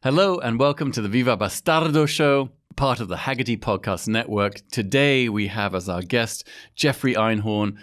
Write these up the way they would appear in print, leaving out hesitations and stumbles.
Hello and welcome to the Viva Bastardo show, part of the Hagerty podcast network. Today we have as our guest Jeffery Einhorn,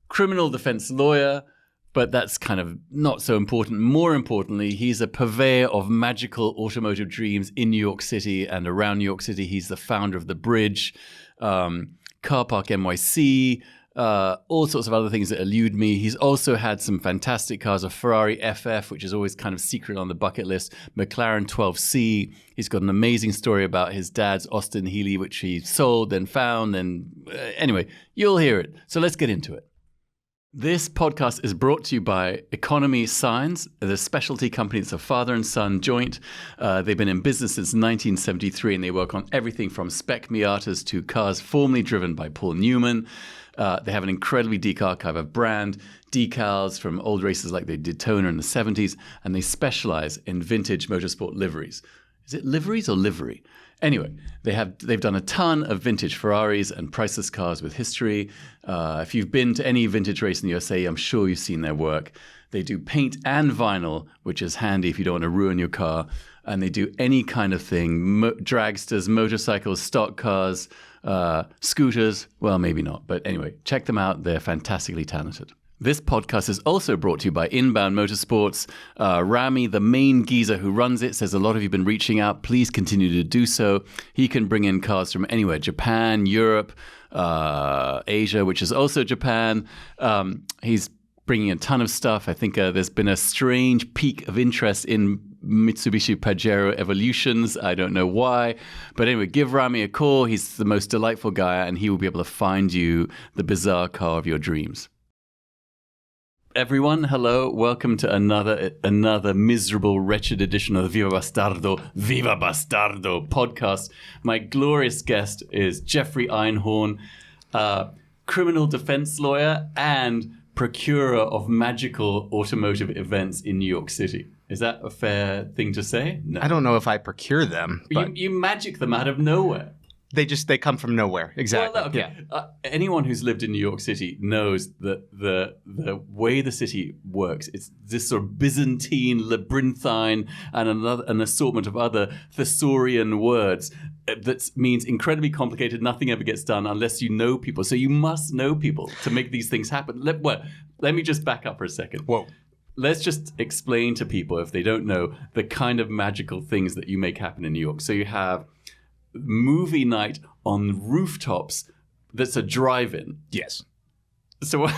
criminal defense lawyer, but that's kind of not so important. More importantly, he's a purveyor of magical automotive dreams in New York City and around New York City. He's the founder of The Bridge, Car Park NYC, all sorts of other things that elude me. He's also had some fantastic cars, a Ferrari FF, which is always kind of secret on the bucket list, McLaren 12C. He's got an amazing story about his dad's Oyster Healey, which he sold, then found, and anyway, you'll hear it. So let's get into it. This podcast is brought to you by Economy Signs, the specialty company. It's a father and son joint. They've been in business since 1973, and they work on everything from spec Miatas to cars formerly driven by Paul Newman. They have an incredibly deep archive of brand decals from old races like the Daytona in the 70s, and they specialize in vintage motorsport liveries. Is it liveries or livery? Anyway, they've done a ton of vintage Ferraris and priceless cars with history. If you've been to any vintage race in the USA, I'm sure you've seen their work. They do paint and vinyl, which is handy if you don't want to ruin your car. And they do any kind of thing, dragsters, motorcycles, stock cars, scooters. Well, maybe not. But anyway, check them out. They're fantastically talented. This podcast is also brought to you by Inbound Motorsports. Rami, the main Giza who runs it, says a lot of you have been reaching out. Please continue to do so. He can bring in cars from anywhere, Japan, Europe, Asia, which is also Japan. He's bringing a ton of stuff. I think there's been a strange peak of interest in Mitsubishi Pajero Evolutions. I don't know why. But anyway, give Rami a call. He's the most delightful guy, and he will be able to find you the bizarre car of your dreams. Everyone, hello. Welcome to another miserable, wretched edition of the Viva Bastardo podcast. My glorious guest is Jeffery Einhorn, criminal defense lawyer and procurer of magical automotive events in New York City. Is that a fair thing to say? No. I don't know if I procure them. But you magic them out of nowhere. They come from nowhere. Exactly. Well, okay. Yeah. Anyone who's lived in New York City knows that the way the city works, it's this sort of Byzantine, labyrinthine, and an assortment of other thesaurian words that means incredibly complicated. Nothing ever gets done unless you know people. So you must know people to make these things happen. Let me just back up for a second. Whoa. Let's just explain to people, if they don't know, the kind of magical things that you make happen in New York. So you have movie night on rooftops that's a drive-in. Yes. So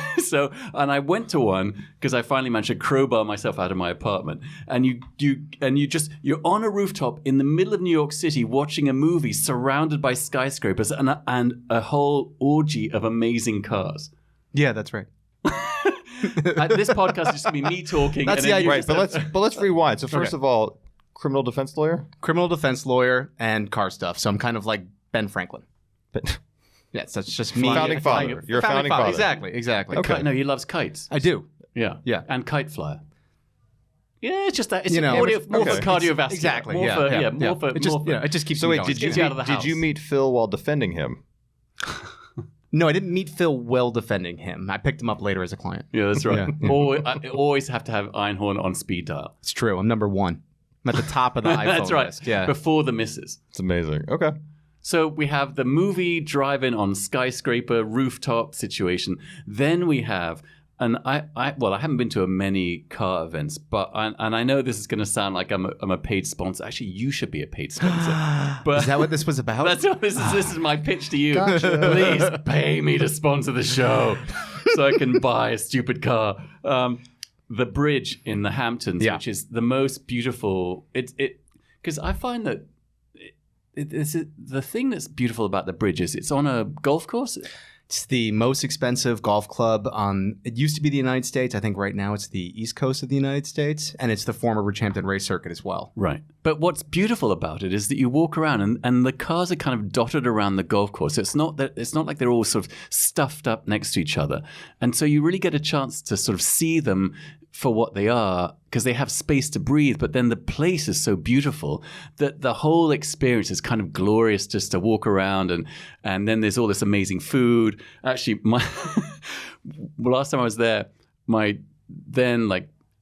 and I went to one because I finally managed to crowbar myself out of my apartment. And you're on a rooftop in the middle of New York City watching a movie surrounded by skyscrapers and a whole orgy of amazing cars. Yeah, that's right. This podcast is just going to be me talking. That's the idea, right? But let's rewind. So first of all, criminal defense lawyer? Criminal defense lawyer and car stuff. So I'm kind of like Ben Franklin. But yes, that's just me. Founding father. You're a founding father. Exactly. Okay. No, he loves kites. I do. Yeah. And kite flyer. Yeah, it's just that. It's more for cardiovascular. Exactly. It just keeps so me wait, going. did you meet Phil while defending him? No, I didn't meet Phil while defending him. I picked him up later as a client. Yeah, that's right. I always have to have Einhorn on speed dial. It's true. I'm number one. I'm at the top of the iPhone That's right. list. Yeah. Before the misses. It's amazing. Okay. So we have the movie drive-in on skyscraper rooftop situation. Then we have, and I haven't been to many car events, but I know this is going to sound like I'm a paid sponsor. Actually, you should be a paid sponsor. But is that what this was about? That's what this is my pitch to you. Gotcha. Please pay me to sponsor the show so I can buy a stupid car. The Bridge in the Hamptons, which is the most beautiful. Because I find that the thing that's beautiful about the Bridge is it's on a golf course. It's the most expensive golf club it used to be the United States. I think right now it's the East Coast of the United States, and it's the former Bridgehampton race circuit as well. Right. But what's beautiful about it is that you walk around and the cars are kind of dotted around the golf course. It's not like they're all sort of stuffed up next to each other. And so you really get a chance to sort of see them for what they are, because they have space to breathe, but then the place is so beautiful that the whole experience is kind of glorious just to walk around, and then there's all this amazing food. Actually, last time I was there, my then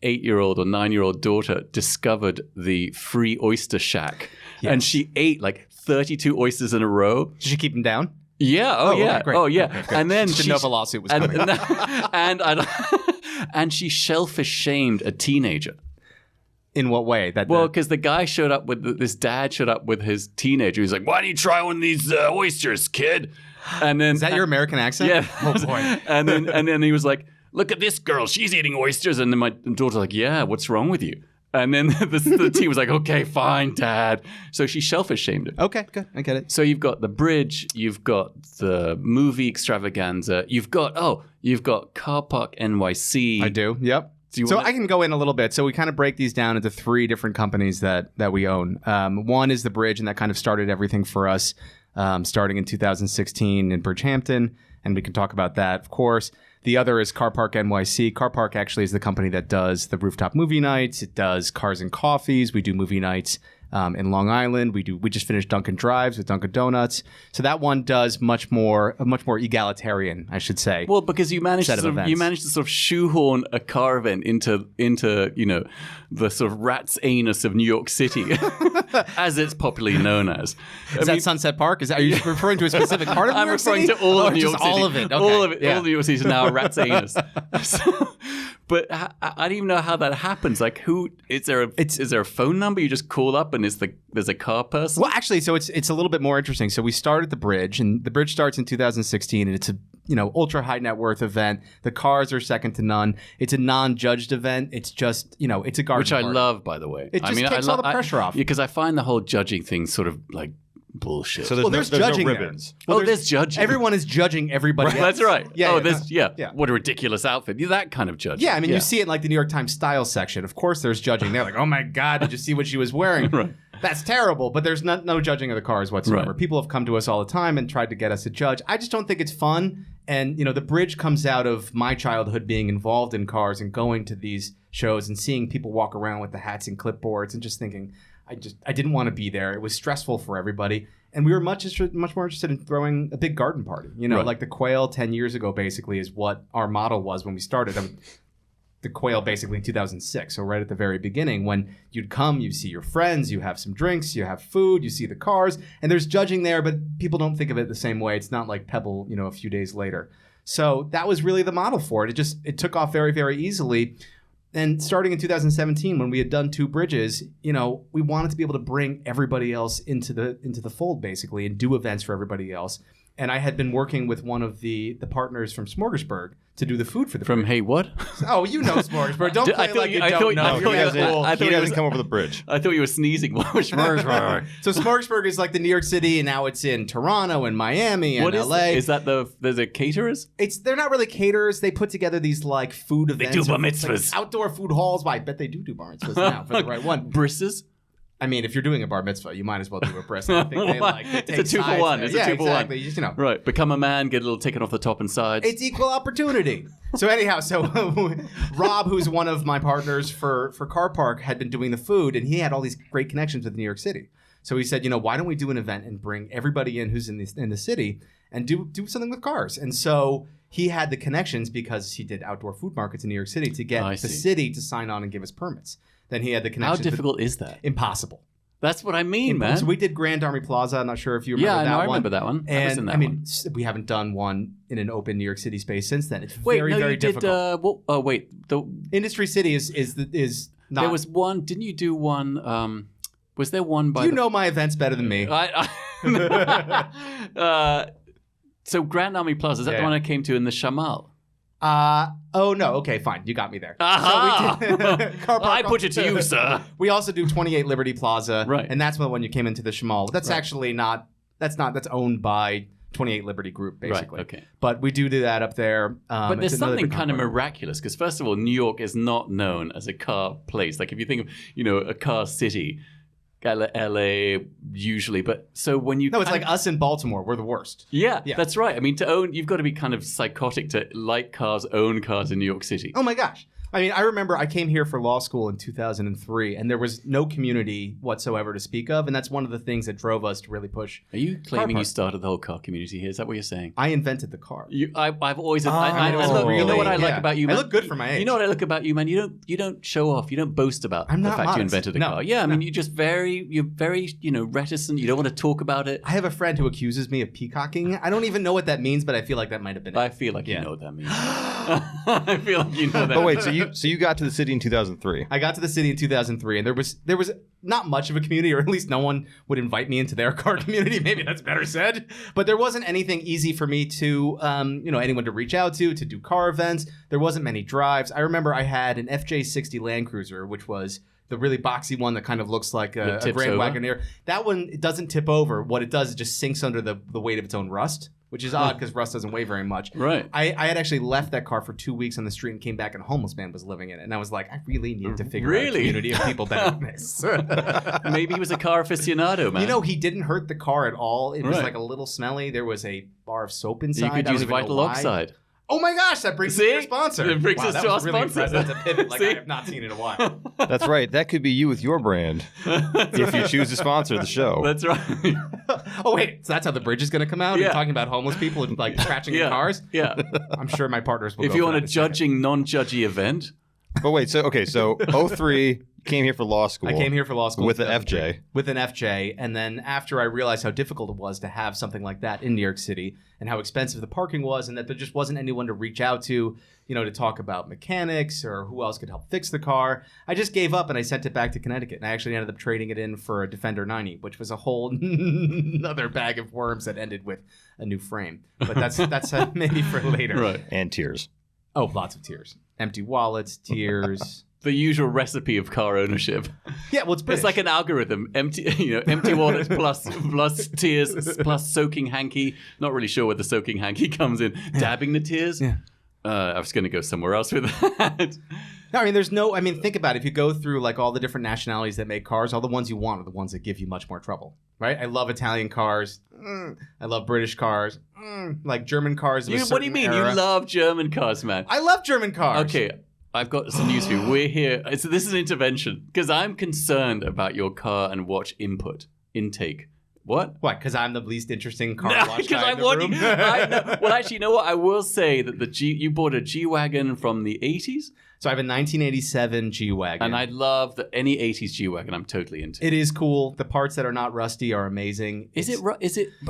8-year-old or 9-year-old daughter discovered the free oyster shack. Yes. And she ate like 32 oysters in a row. Did she keep them down? Yeah. Oh, okay, yeah. great. Oh, yeah. Okay, good. And then Didn't know if a lawsuit was coming. and she shellfish shamed a teenager. In what way? Well, because the guy showed up with this dad showed up with his teenager. He's like, "Why don't you try one of these oysters, kid?" And then is that your American accent? Yeah. Oh boy. and then he was like, "Look at this girl. She's eating oysters." And then my daughter's like, "Yeah, what's wrong with you?" And then the teen was like, "Okay, fine, Dad." So she shellfish shamed him. Okay, good. I get it. So you've got the bridge, you've got the movie extravaganza, you've got Car Park NYC. I do. Yep. So I can go in a little bit. So we kind of break these down into 3 different companies that we own. One is the bridge, and that kind of started everything for us, starting in 2016 in Bridgehampton, and we can talk about that, of course. The other is Car Park NYC. Car Park actually is the company that does the rooftop movie nights. It does Cars and Coffees. We do movie nights in Long Island. We just finished Dunkin' Drives with Dunkin' Donuts. So that one does much more egalitarian, I should say. Well, because you managed to sort of shoehorn a car event into the sort of rat's anus of New York City, as it's popularly known as. Is that Sunset Park? Are you referring to a specific part of New York City? I'm referring to all of New York City. All of it. Okay. All of it. Yeah. All of New York City is now a rat's anus. But I don't even know how that happens. Like, is there a phone number you just call up and there's a car person? Well, actually, so it's a little bit more interesting. So we start at the bridge, and the bridge starts in 2016, and it's a ultra high net worth event. The cars are second to none. It's a non-judged event. It's just it's a garden which I party. love, by the way. It just takes all the pressure off. Because I find the whole judging thing sort of like bullshit. So there's judging no ribbons. There's judging. Everyone is judging everybody else. That's right. Yeah. What a ridiculous outfit. That kind of judging. Yeah, I mean, you see it in like the New York Times style section. Of course, there's judging. They're like, "Oh my God, did you see what she was wearing?" Right. That's terrible. But there's no judging of the cars whatsoever. Right. People have come to us all the time and tried to get us to judge. I just don't think it's fun. And the bridge comes out of my childhood being involved in cars and going to these shows and seeing people walk around with the hats and clipboards and just thinking, I didn't want to be there. It was stressful for everybody. And we were much more interested in throwing a big garden party. Right. Like the Quail 10 years ago basically is what our model was when we started. The Quail basically in 2006. So right at the very beginning, when you'd come, you see your friends, you have some drinks, you have food, you see the cars, and there's judging there, but people don't think of it the same way. It's not like Pebble, a few days later. So that was really the model for it. It took off very, very easily. And starting in 2017, when we had done 2 bridges, we wanted to be able to bring everybody else into the fold, basically, and do events for everybody else. And I had been working with one of the partners from Smorgasburg to do the food for the From bridge. Hey What? Oh, you know Smorgasburg. Don't play like you don't know. He doesn't come over the bridge. I thought you were sneezing. So Smorgasburg is like the New York City, and now it's in Toronto and Miami and What LA. is that there's a caterers? They're not really caterers. They put together these like food events. do bar Like mitzvahs. outdoor food halls. Well, I bet they do bar mitzvahs now for the right one. Brisses? I mean, if you're doing a bar mitzvah, you might as well do a bris. I think they It's a 2-for-1. It's a 2-for-1. Exactly. Just, Right. Become a man, get a little taken off the top and sides. It's equal opportunity. So anyhow, Rob, who's one of my partners for Car Park, had been doing the food, and he had all these great connections with New York City. So he said, why don't we do an event and bring everybody in who's in the city and do something with cars? And so he had the connections because he did outdoor food markets in New York City to get the city to sign on and give us permits. Then he had the connections. How difficult is that? Impossible. That's what I mean, man. So we did Grand Army Plaza. I'm not sure if you remember that one. I remember that one. And I mean, we haven't done one in an open New York City space since then. It's very difficult. The Industry City is not. There was one. Didn't you do one? Was there one by? You know my events better than me. So Grand Army Plaza, is that the one I came to in the Shamal? Oh no, okay, fine. You got me there. Aha! So we did Car Park I put it to you, sir. We also do 28 Liberty Plaza. Right. And that's when you came into the Shamal. That's actually that's owned by 28 Liberty Group, basically. Right, okay. But we do that up there. But there's something kind of miraculous, because first of all, New York is not known as a car place. Like if you think of, a car city, LA usually, but so when you... No, it's like us in Baltimore. We're the worst. Yeah, that's right. I mean, to own, you've got to be kind of psychotic to like cars, own cars in New York City. Oh my gosh. I mean, I remember I came here for law school in 2003, and there was no community whatsoever to speak of, and that's one of the things that drove us to really push. Are you claiming you started the whole car community here? Is that what you're saying? I invented the car. I've always. Look, really? you know what I like about you, man? I look good for my age. You know what I look about you, man? You don't show off. You don't boast about the fact you invented a car. Yeah, I mean, you're very reticent. You don't want to talk about it. I have a friend who accuses me of peacocking. I don't even know what that means, but I feel like that might have been it. I feel like you know what that means. I feel like you know that. But wait, so you got to the city in 2003. I got to the city in 2003, and there was not much of a community, or at least no one would invite me into their car community. Maybe that's better said. But there wasn't anything easy for me to, anyone to reach out to do car events. There wasn't many drives. I remember I had an FJ60 Land Cruiser, which was the really boxy one that kind of looks like a Grand Wagoneer. That one, it doesn't tip over. What it does is just sinks under the weight of its own rust, which is odd because rust doesn't weigh very much. Right. I had actually left that car for 2 weeks on the street and came back, and a homeless man was living in it. And I was like, I really need to figure out a community of people better than this. Maybe he was a car aficionado, man. He didn't hurt the car at all. It was like a little smelly. There was a bar of soap inside. You could use vital oxide. Oh my gosh, that brings us to our sponsor. It brings us to our sponsor. That's a pivot like I have not seen in a while. That's right. That could be you with your brand if you choose to sponsor the show. That's right. Oh, wait. So that's how the bridge is going to come out? You're talking about homeless people and like crashing in cars? Yeah. I'm sure my partners will If you want a judging, non-judgy event. But wait, so 03 came here for law school. I came here for law school with an FJ. With an FJ, and then after I realized how difficult it was to have something like that in New York City, and how expensive the parking was, and that there just wasn't anyone to reach out to, to talk about mechanics or who else could help fix the car, I just gave up and I sent it back to Connecticut. And I actually ended up trading it in for a Defender 90, which was a whole another bag of worms that ended with a new frame. But that's maybe for later. Right. And tears. Oh, lots of tears. Empty wallets, tears. The usual recipe of car ownership. Yeah, well, it's like an algorithm. Empty wallets plus tears plus soaking hanky. Not really sure where the soaking hanky comes in. Dabbing the tears. Yeah. I was going to go somewhere else with that. No, think about it. If you go through like all the different nationalities that make cars, all the ones you want are the ones that give you much more trouble, right? I love Italian cars. I love British cars. Like German cars. What do you mean? Era. You love German cars, man. I love German cars. Okay. I've got some news for you. We're here. This is an intervention because I'm concerned about your car and watch intake. What? What? Because I'm the least interesting car watch guy in the room? Well, actually, you know what? I will say that you bought a G Wagon from the 80s. So I have a 1987 G Wagon. And I love any 80s G Wagon. I'm totally into. It is cool. The parts that are not rusty are amazing. Is it?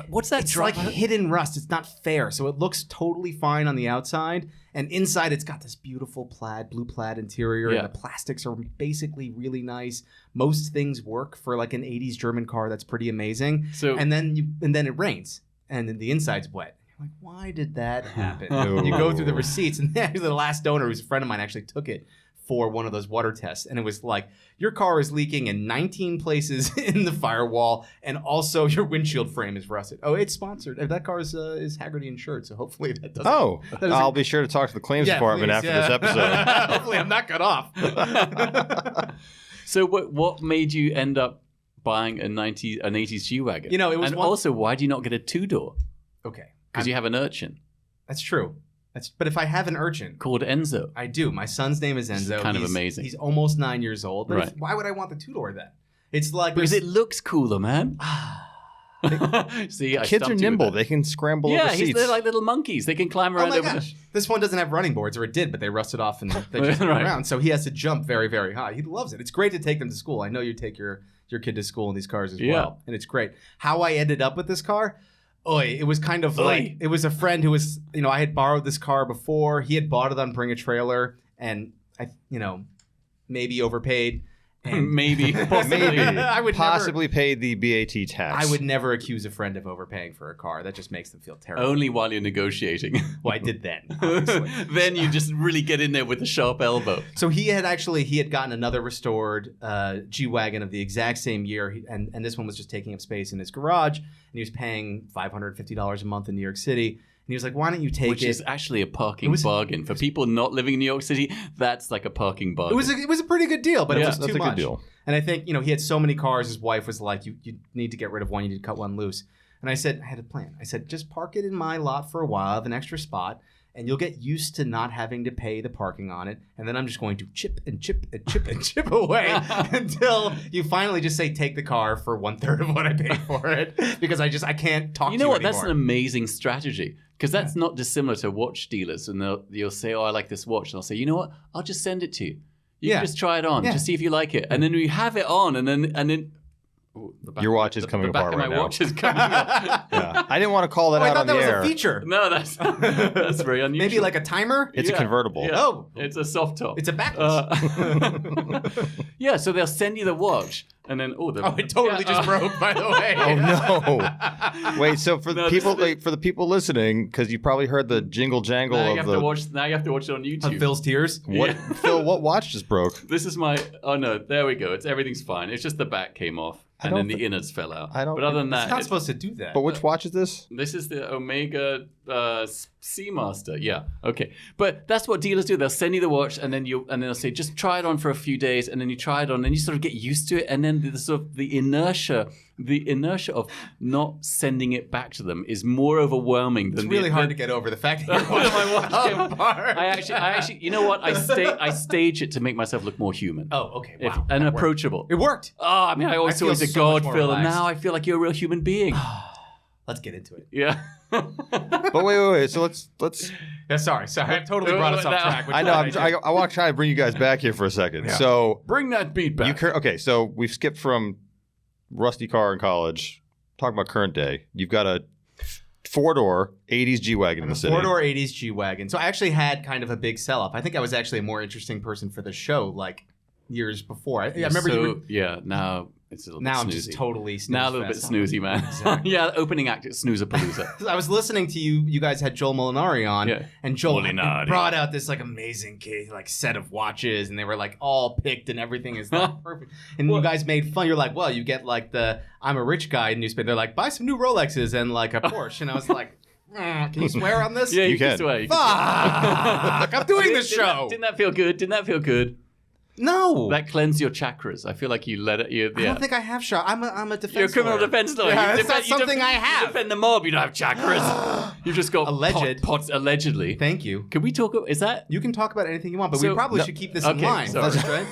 What's that? It's like hidden rust. It's not fair. So it looks totally fine on the outside. And inside, it's got this beautiful blue plaid interior. Yeah. And the plastics are basically really nice. Most things work for like an 80s German car. That's pretty amazing. And then it rains. And then the inside's wet. Like, why did that happen? You go through the receipts, and the last owner, who's a friend of mine, actually took it for one of those water tests. And it was like, your car is leaking in 19 places in the firewall, and also your windshield frame is rusted. Oh, it's sponsored. That car is Hagerty insured, so hopefully that doesn't. Oh, I'll be sure to talk to the claims department after this episode. Hopefully I'm not cut off. So what made you end up buying an 80s G Wagon? It was also, why do you not get a two-door? Okay. Because you have an urchin. That's true. But if I have an urchin called Enzo, I do. My son's name is Enzo. It's kind of amazing. He's almost 9 years old. Right. Why would I want the two-door then? It's like because it looks cooler, man. See, kids are nimble. They can scramble over seats. They're like little monkeys. They can climb around. Oh my gosh! This one doesn't have running boards, or it did, but they rusted off and they just went around. So he has to jump very, very high. He loves it. It's great to take them to school. I know you take your kid to school in these cars as well, and it's great. How I ended up with this car. It was kind of like, it was a friend who was, I had borrowed this car before. He had bought it on Bring a Trailer, and I, maybe overpaid. And maybe. I would possibly pay the BAT tax. I would never accuse a friend of overpaying for a car. That just makes them feel terrible. Only while you're negotiating. Well, I did then, obviously. Then you just really get in there with a sharp elbow. So he had gotten another restored G Wagon of the exact same year, and this one was just taking up space in his garage, and he was paying $550 a month in New York City. And he was like, why don't you take it? Which is actually a parking bargain. For people not living in New York City, that's like a parking bargain. It was a pretty good deal, but it was too much. That's a good deal. And I think, he had so many cars, his wife was like, you need to get rid of one, you need to cut one loose. And I had a plan. I said, just park it in my lot for a while, I have an extra spot, and you'll get used to not having to pay the parking on it. And then I'm just going to chip and chip and chip and chip away until you finally just say, take the car for 1/3 of what I paid for it, because I can't talk to you know what? anymore. That's an amazing strategy, because that's not dissimilar to watch dealers. And you'll say, oh, I like this watch. And I'll say, you know what? I'll just send it to you. You can just try it on, just see if you like it. And then we have it on, and then your watch is coming apart right now. The back of my watch is coming up. Yeah. I didn't want to call that out I thought on that the was air. a feature. No, that's very unusual. Maybe like a timer? It's a convertible. Yeah. Oh. It's a soft top. It's a backless. Yeah, so they'll send you the watch, and then it totally just broke, by the way. Oh no! Wait, so for the people, for the people listening, because you probably heard the jingle jangle now of you have to watch it on YouTube. Phil's tears. What Phil? What watch just broke? This is my. Oh no! There we go. Everything's fine. It's just the back came off, and then the innards fell out. But other than that, it's not supposed to do that. But which watch is this? This is the Omega Seamaster. Yeah. Okay. But that's what dealers do. They'll send you the watch, and then they'll say, just try it on for a few days, and then you try it on, and you sort of get used to it, and then the inertia of not sending it back to them is more overwhelming than it's really hard to get over the fact that my watch came apart. I actually, you know what? I stage it to make myself look more human. Oh, okay. Wow. And approachable. It worked. Oh, I mean, I always thought he was a god, Phil, and now I feel like you're a real human being. Let's get into it. Yeah. But wait. So let's. Yeah, sorry. I totally brought us off track. I know. I want to try to bring you guys back here for a second. Yeah. So bring that beat back. Okay, so we've skipped from rusty car in college, talking about current day. You've got a 4-door 80s G Wagon in the city. 4-door 80s G Wagon. So I actually had kind of a big sell up. I think I was actually a more interesting person for the show, like years before. I remember now it's a little now bit I'm snoozy. just totally snooze now a little bit fest. snoozy, man. Exactly. Yeah, opening act at Snoozapalooza. I was listening to you. You guys had Joel Molinari on, and Joel Molinari brought out this like amazing set of watches, and they were like all picked, and everything is like perfect. And you guys made fun. You're like, well, you get like the I'm a rich guy newspaper. They're like, buy some new Rolexes and like a Porsche, and I was like, can you swear on this? Yeah, you can swear. Fuck! I'm doing this show. Didn't that feel good? Didn't that feel good? No. That cleansed your chakras. I feel like you let it. I don't think I have shot. I'm a defense You're a criminal lawyer. defense lawyer. Yeah, that's not something I have. You defend the mob. You don't have chakras. You just got Alleged. pots allegedly. Thank you. Can we talk? Is that? You can talk about anything you want, but we probably should keep this in line. Sorry.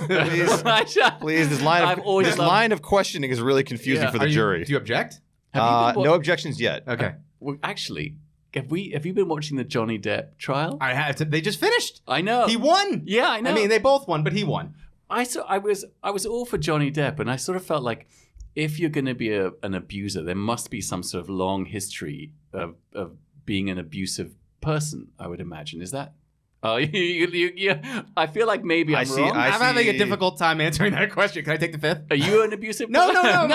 Please, this line of questioning is really confusing for the jury. Do you object? No objections yet. Okay. Well, actually, have you been watching the Johnny Depp trial? I have. They just finished. I know. He won. Yeah, I know. I mean, they both won, but he won. I was all for Johnny Depp, and I sort of felt like if you're going to be an abuser, there must be some sort of long history of being an abusive person. I would imagine. Is that? Oh, yeah. I feel like maybe I'm wrong. I'm having a difficult time answering that question. Can I take the fifth? Are you an abusive? No. No, Oh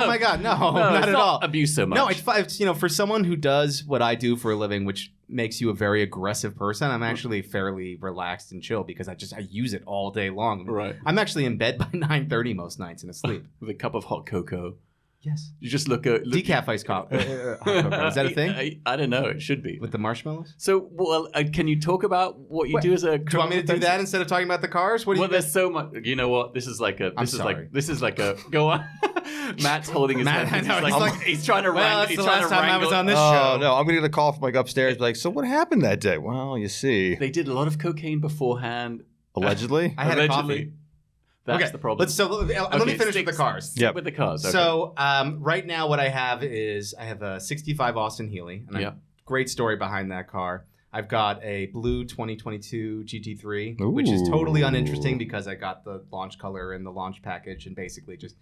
my god, no, not at all. Abuse so much. No, it's for someone who does what I do for a living, which makes you a very aggressive person. I'm actually fairly relaxed and chill because I use it all day long. Right. I'm actually in bed by 9:30 most nights and asleep. With a cup of hot cocoa. Yes. You just look at decaf iced coffee. Is that a thing? I don't know. It should be with the marshmallows. So, can you talk about what you do as a? Do you want me to do that instead of talking about the cars? What do you? There's so much. You know what? This is like a. This is like a. Go on. Matt's holding his head. He's trying to wrangle. That's the last time I was on this show. Oh no, I'm gonna get a call from upstairs. Like, so what happened that day? Well, you see, they did a lot of cocaine beforehand. Allegedly. I had a coffee. That's the problem. Let me finish with the cars. Yeah, with the cars. Okay. So right now, what I have is a '65 Austin Healey, and a great story behind that car. I've got a blue 2022 GT3, which is totally uninteresting because I got the launch color and the launch package, and basically just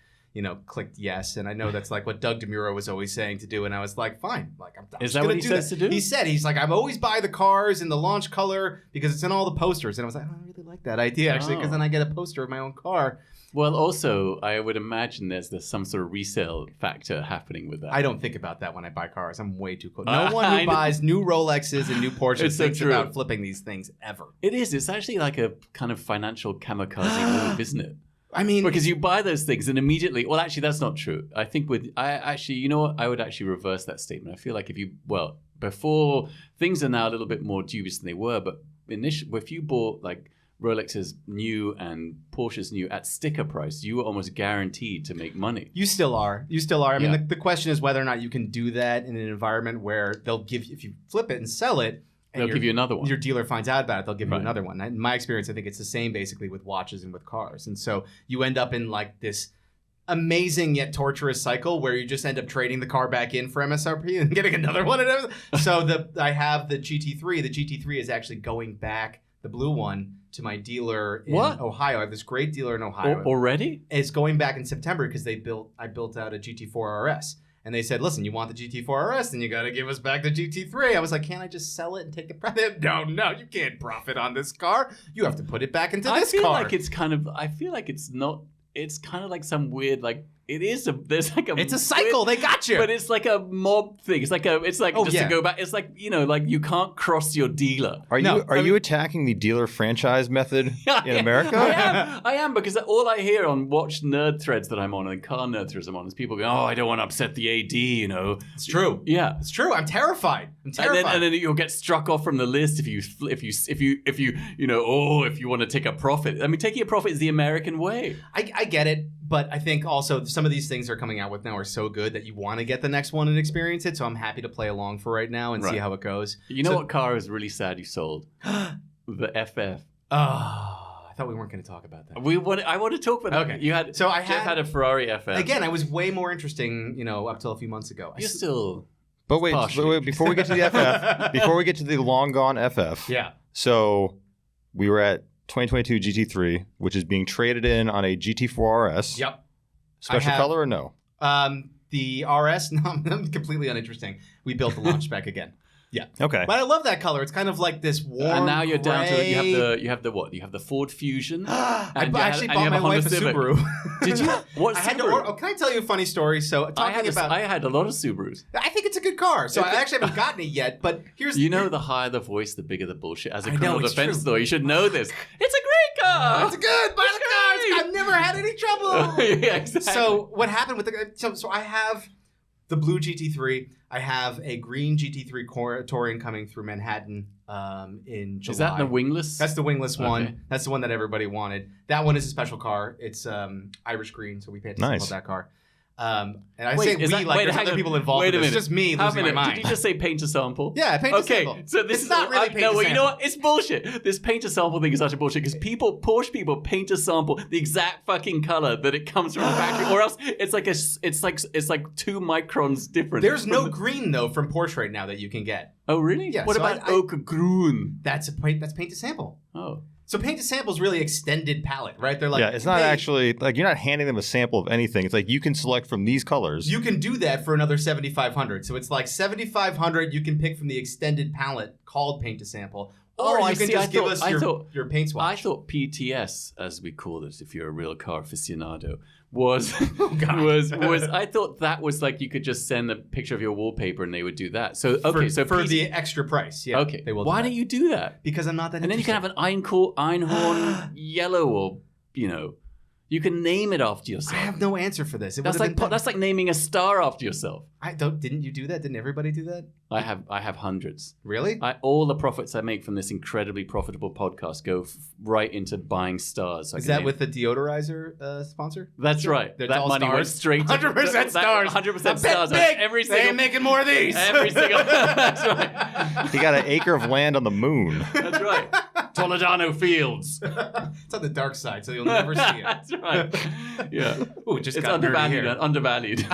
clicked yes. And I know that's like what Doug DeMuro was always saying to do, and I was like, fine. Like, I'm is that what he says to do? He said he's like, I'm always buy the cars in the launch color because it's in all the posters. And I was like, I don't really like that idea actually, because then I get a poster of my own car. Well, also, I would imagine there's some sort of resale factor happening with that. I don't think about that when I buy cars. I'm way too close. No one who buys new Rolexes and new Porsches thinks about flipping these things ever. It is. It's actually like a kind of financial kamikaze move, isn't it? I mean, because you buy those things and immediately. Well, actually, that's not true. I think you know what? I would actually reverse that statement. I feel like before things are now a little bit more dubious than they were, but if you bought like Rolexes new and Porsches new at sticker price, you were almost guaranteed to make money. You still are. I mean, the question is whether or not you can do that in an environment where they'll give you, if you flip it and sell it, and They'll give you another one. Your dealer finds out about it, they'll give you Right. another one. In my experience, I think it's the same basically with watches and with cars. And so you end up in like this amazing yet torturous cycle where you just end up trading the car back in for MSRP and getting another one. And everything. So I have the GT3. The GT3 is actually going back, the blue one, to my dealer in Ohio. I have this great dealer in Ohio. Already? It's going back in September because I built out a GT4 RS. And they said, listen, you want the GT4 RS, then you got to give us back the GT3. I was like, can't I just sell it and take a profit? No, you can't profit on this car. You have to put it back into this car. I feel like it's not, it's kind of like some weird, like, it's a cycle. They got you. But it's like a mob thing. It's like to go back. It's like, like you can't cross your dealer. Are you attacking the dealer franchise method in America? I am because all I hear on watch nerd threads that I'm on and car nerd threads I'm on is people going, "Oh, I don't want to upset the AD." It's true. Yeah, it's true. I'm terrified. And then you'll get struck off from the list if you want to take a profit. I mean, taking a profit is the American way. I get it. But I think also some of these things they're coming out with now are so good that you want to get the next one and experience it. So I'm happy to play along for right now and see how it goes. You know what car is really sad you sold? The FF. Oh, I thought we weren't going to talk about that. I want to talk about that. Okay. Jeff had a Ferrari FF. Again, I was way more interesting, up till a few months ago. You're still... But wait, before we get to the FF, before we get to the long gone FF. Yeah. So we were at 2022 GT3, which is being traded in on a GT4 RS. Yep. Special color or no? The RS, no, completely uninteresting. We built the launch spec again. Yeah. Okay. But I love that color. It's kind of like this warm And now you're gray. down to you have the what? You have the Ford Fusion. I actually bought my wife a Subaru. Did you? What Subaru? Can I tell you a funny story? So I had a lot of Subarus. I think it's a good car. So I actually haven't gotten it yet. But here's the higher the voice, the bigger the bullshit. As a criminal defense lawyer, you should know this. It's a great car. It's good. Buy the car. I've never had any trouble. Yeah, exactly. So what happened with so I have the blue GT3. I have a green GT3 Touring coming through Manhattan in July. Is that the wingless? That's the wingless one. That's the one that everybody wanted. That one is a special car. It's Irish green, so we paid to sample that car. And I say there's other people involved. Wait a minute. It's just me losing my mind. Did you just say paint to sample? Yeah, paint to sample. Okay, so this is not really paint to sample. You know what? It's bullshit. This paint to sample thing is such a bullshit because Porsche people paint to sample the exact fucking color that it comes from the factory, or else it's like 2 microns different. There's no green though from Porsche right now that you can get. Oh really? Yeah. What about Oak Grün? That's paint to sample. Oh. So paint to sample is really extended palette, right? They're like, it's not actually like you're not handing them a sample of anything. It's like you can select from these colors. You can do that for another $7,500. So it's like $7,500 you can pick from the extended palette called paint to sample. Or you can just give us your paint swatch. I thought PTS, as we call it, if you're a real car aficionado, was I thought that was like you could just send a picture of your wallpaper and they would do that. So for the extra price, yeah. Okay, they will. Why don't you do that? Because I'm not that. And then you can have an Einhorn yellow, or you can name it after yourself. I have no answer for this. That's like naming a star after yourself. Didn't you do that? Didn't everybody do that? I have hundreds. Really? All the profits I make from this incredibly profitable podcast go right into buying stars. Is that with the deodorizer sponsor? That's right. That money stars? went straight to 100% stars. 100% stars. Big. They ain't making more of these. Every single. That's right. He got an acre of land on the moon. That's right. Toledano Fields. It's on the dark side, so you'll never see it. That's right. Yeah. Ooh, it's undervalued.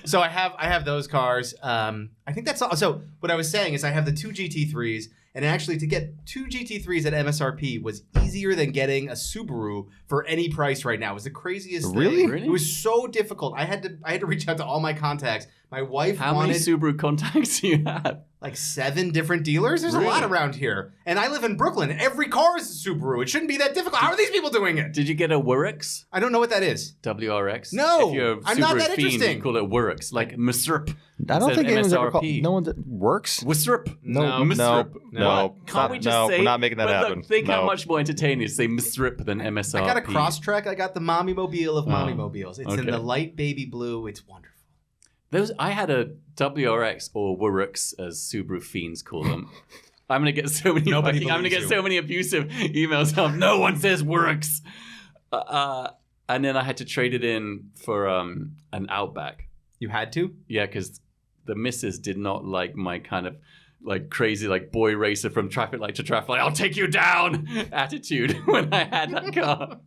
So I have those cars. I think that's all. So what I was saying is I have the 2 GT3s, and actually to get 2 GT3s at MSRP was easier than getting a Subaru for any price right now. It was the craziest thing. Really? It was so difficult. I had to reach out to all my contacts. My wife How many Subaru contacts do you have? Like 7 different dealers. There's a lot around here. And I live in Brooklyn. Every car is a Subaru. It shouldn't be that difficult. How are these people doing it? Did you get a WRX? I don't know what that is. WRX? No. If you're a I'm not Subaru that fiend, interesting. you call it WRX. Like MSRP. I don't think anyone's ever called. MSRP. No one that works. WSRP. No. Can't we just say? We're not making that happen. Look, think how much more entertaining to say MSRP than MSRP. I got a Crosstrek. I got the Mommy Mobile of Mommy Mobiles. It's in the light baby blue. It's wonderful. I had a WRX, or WRX as Subaru fiends call them. I'm gonna get so many. I'm gonna get so many abusive emails. No one says WRX. And then I had to trade it in for an Outback. You had to? Yeah, because the missus did not like my kind of like crazy like boy racer from traffic light to traffic light, I'll take you down attitude when I had that car.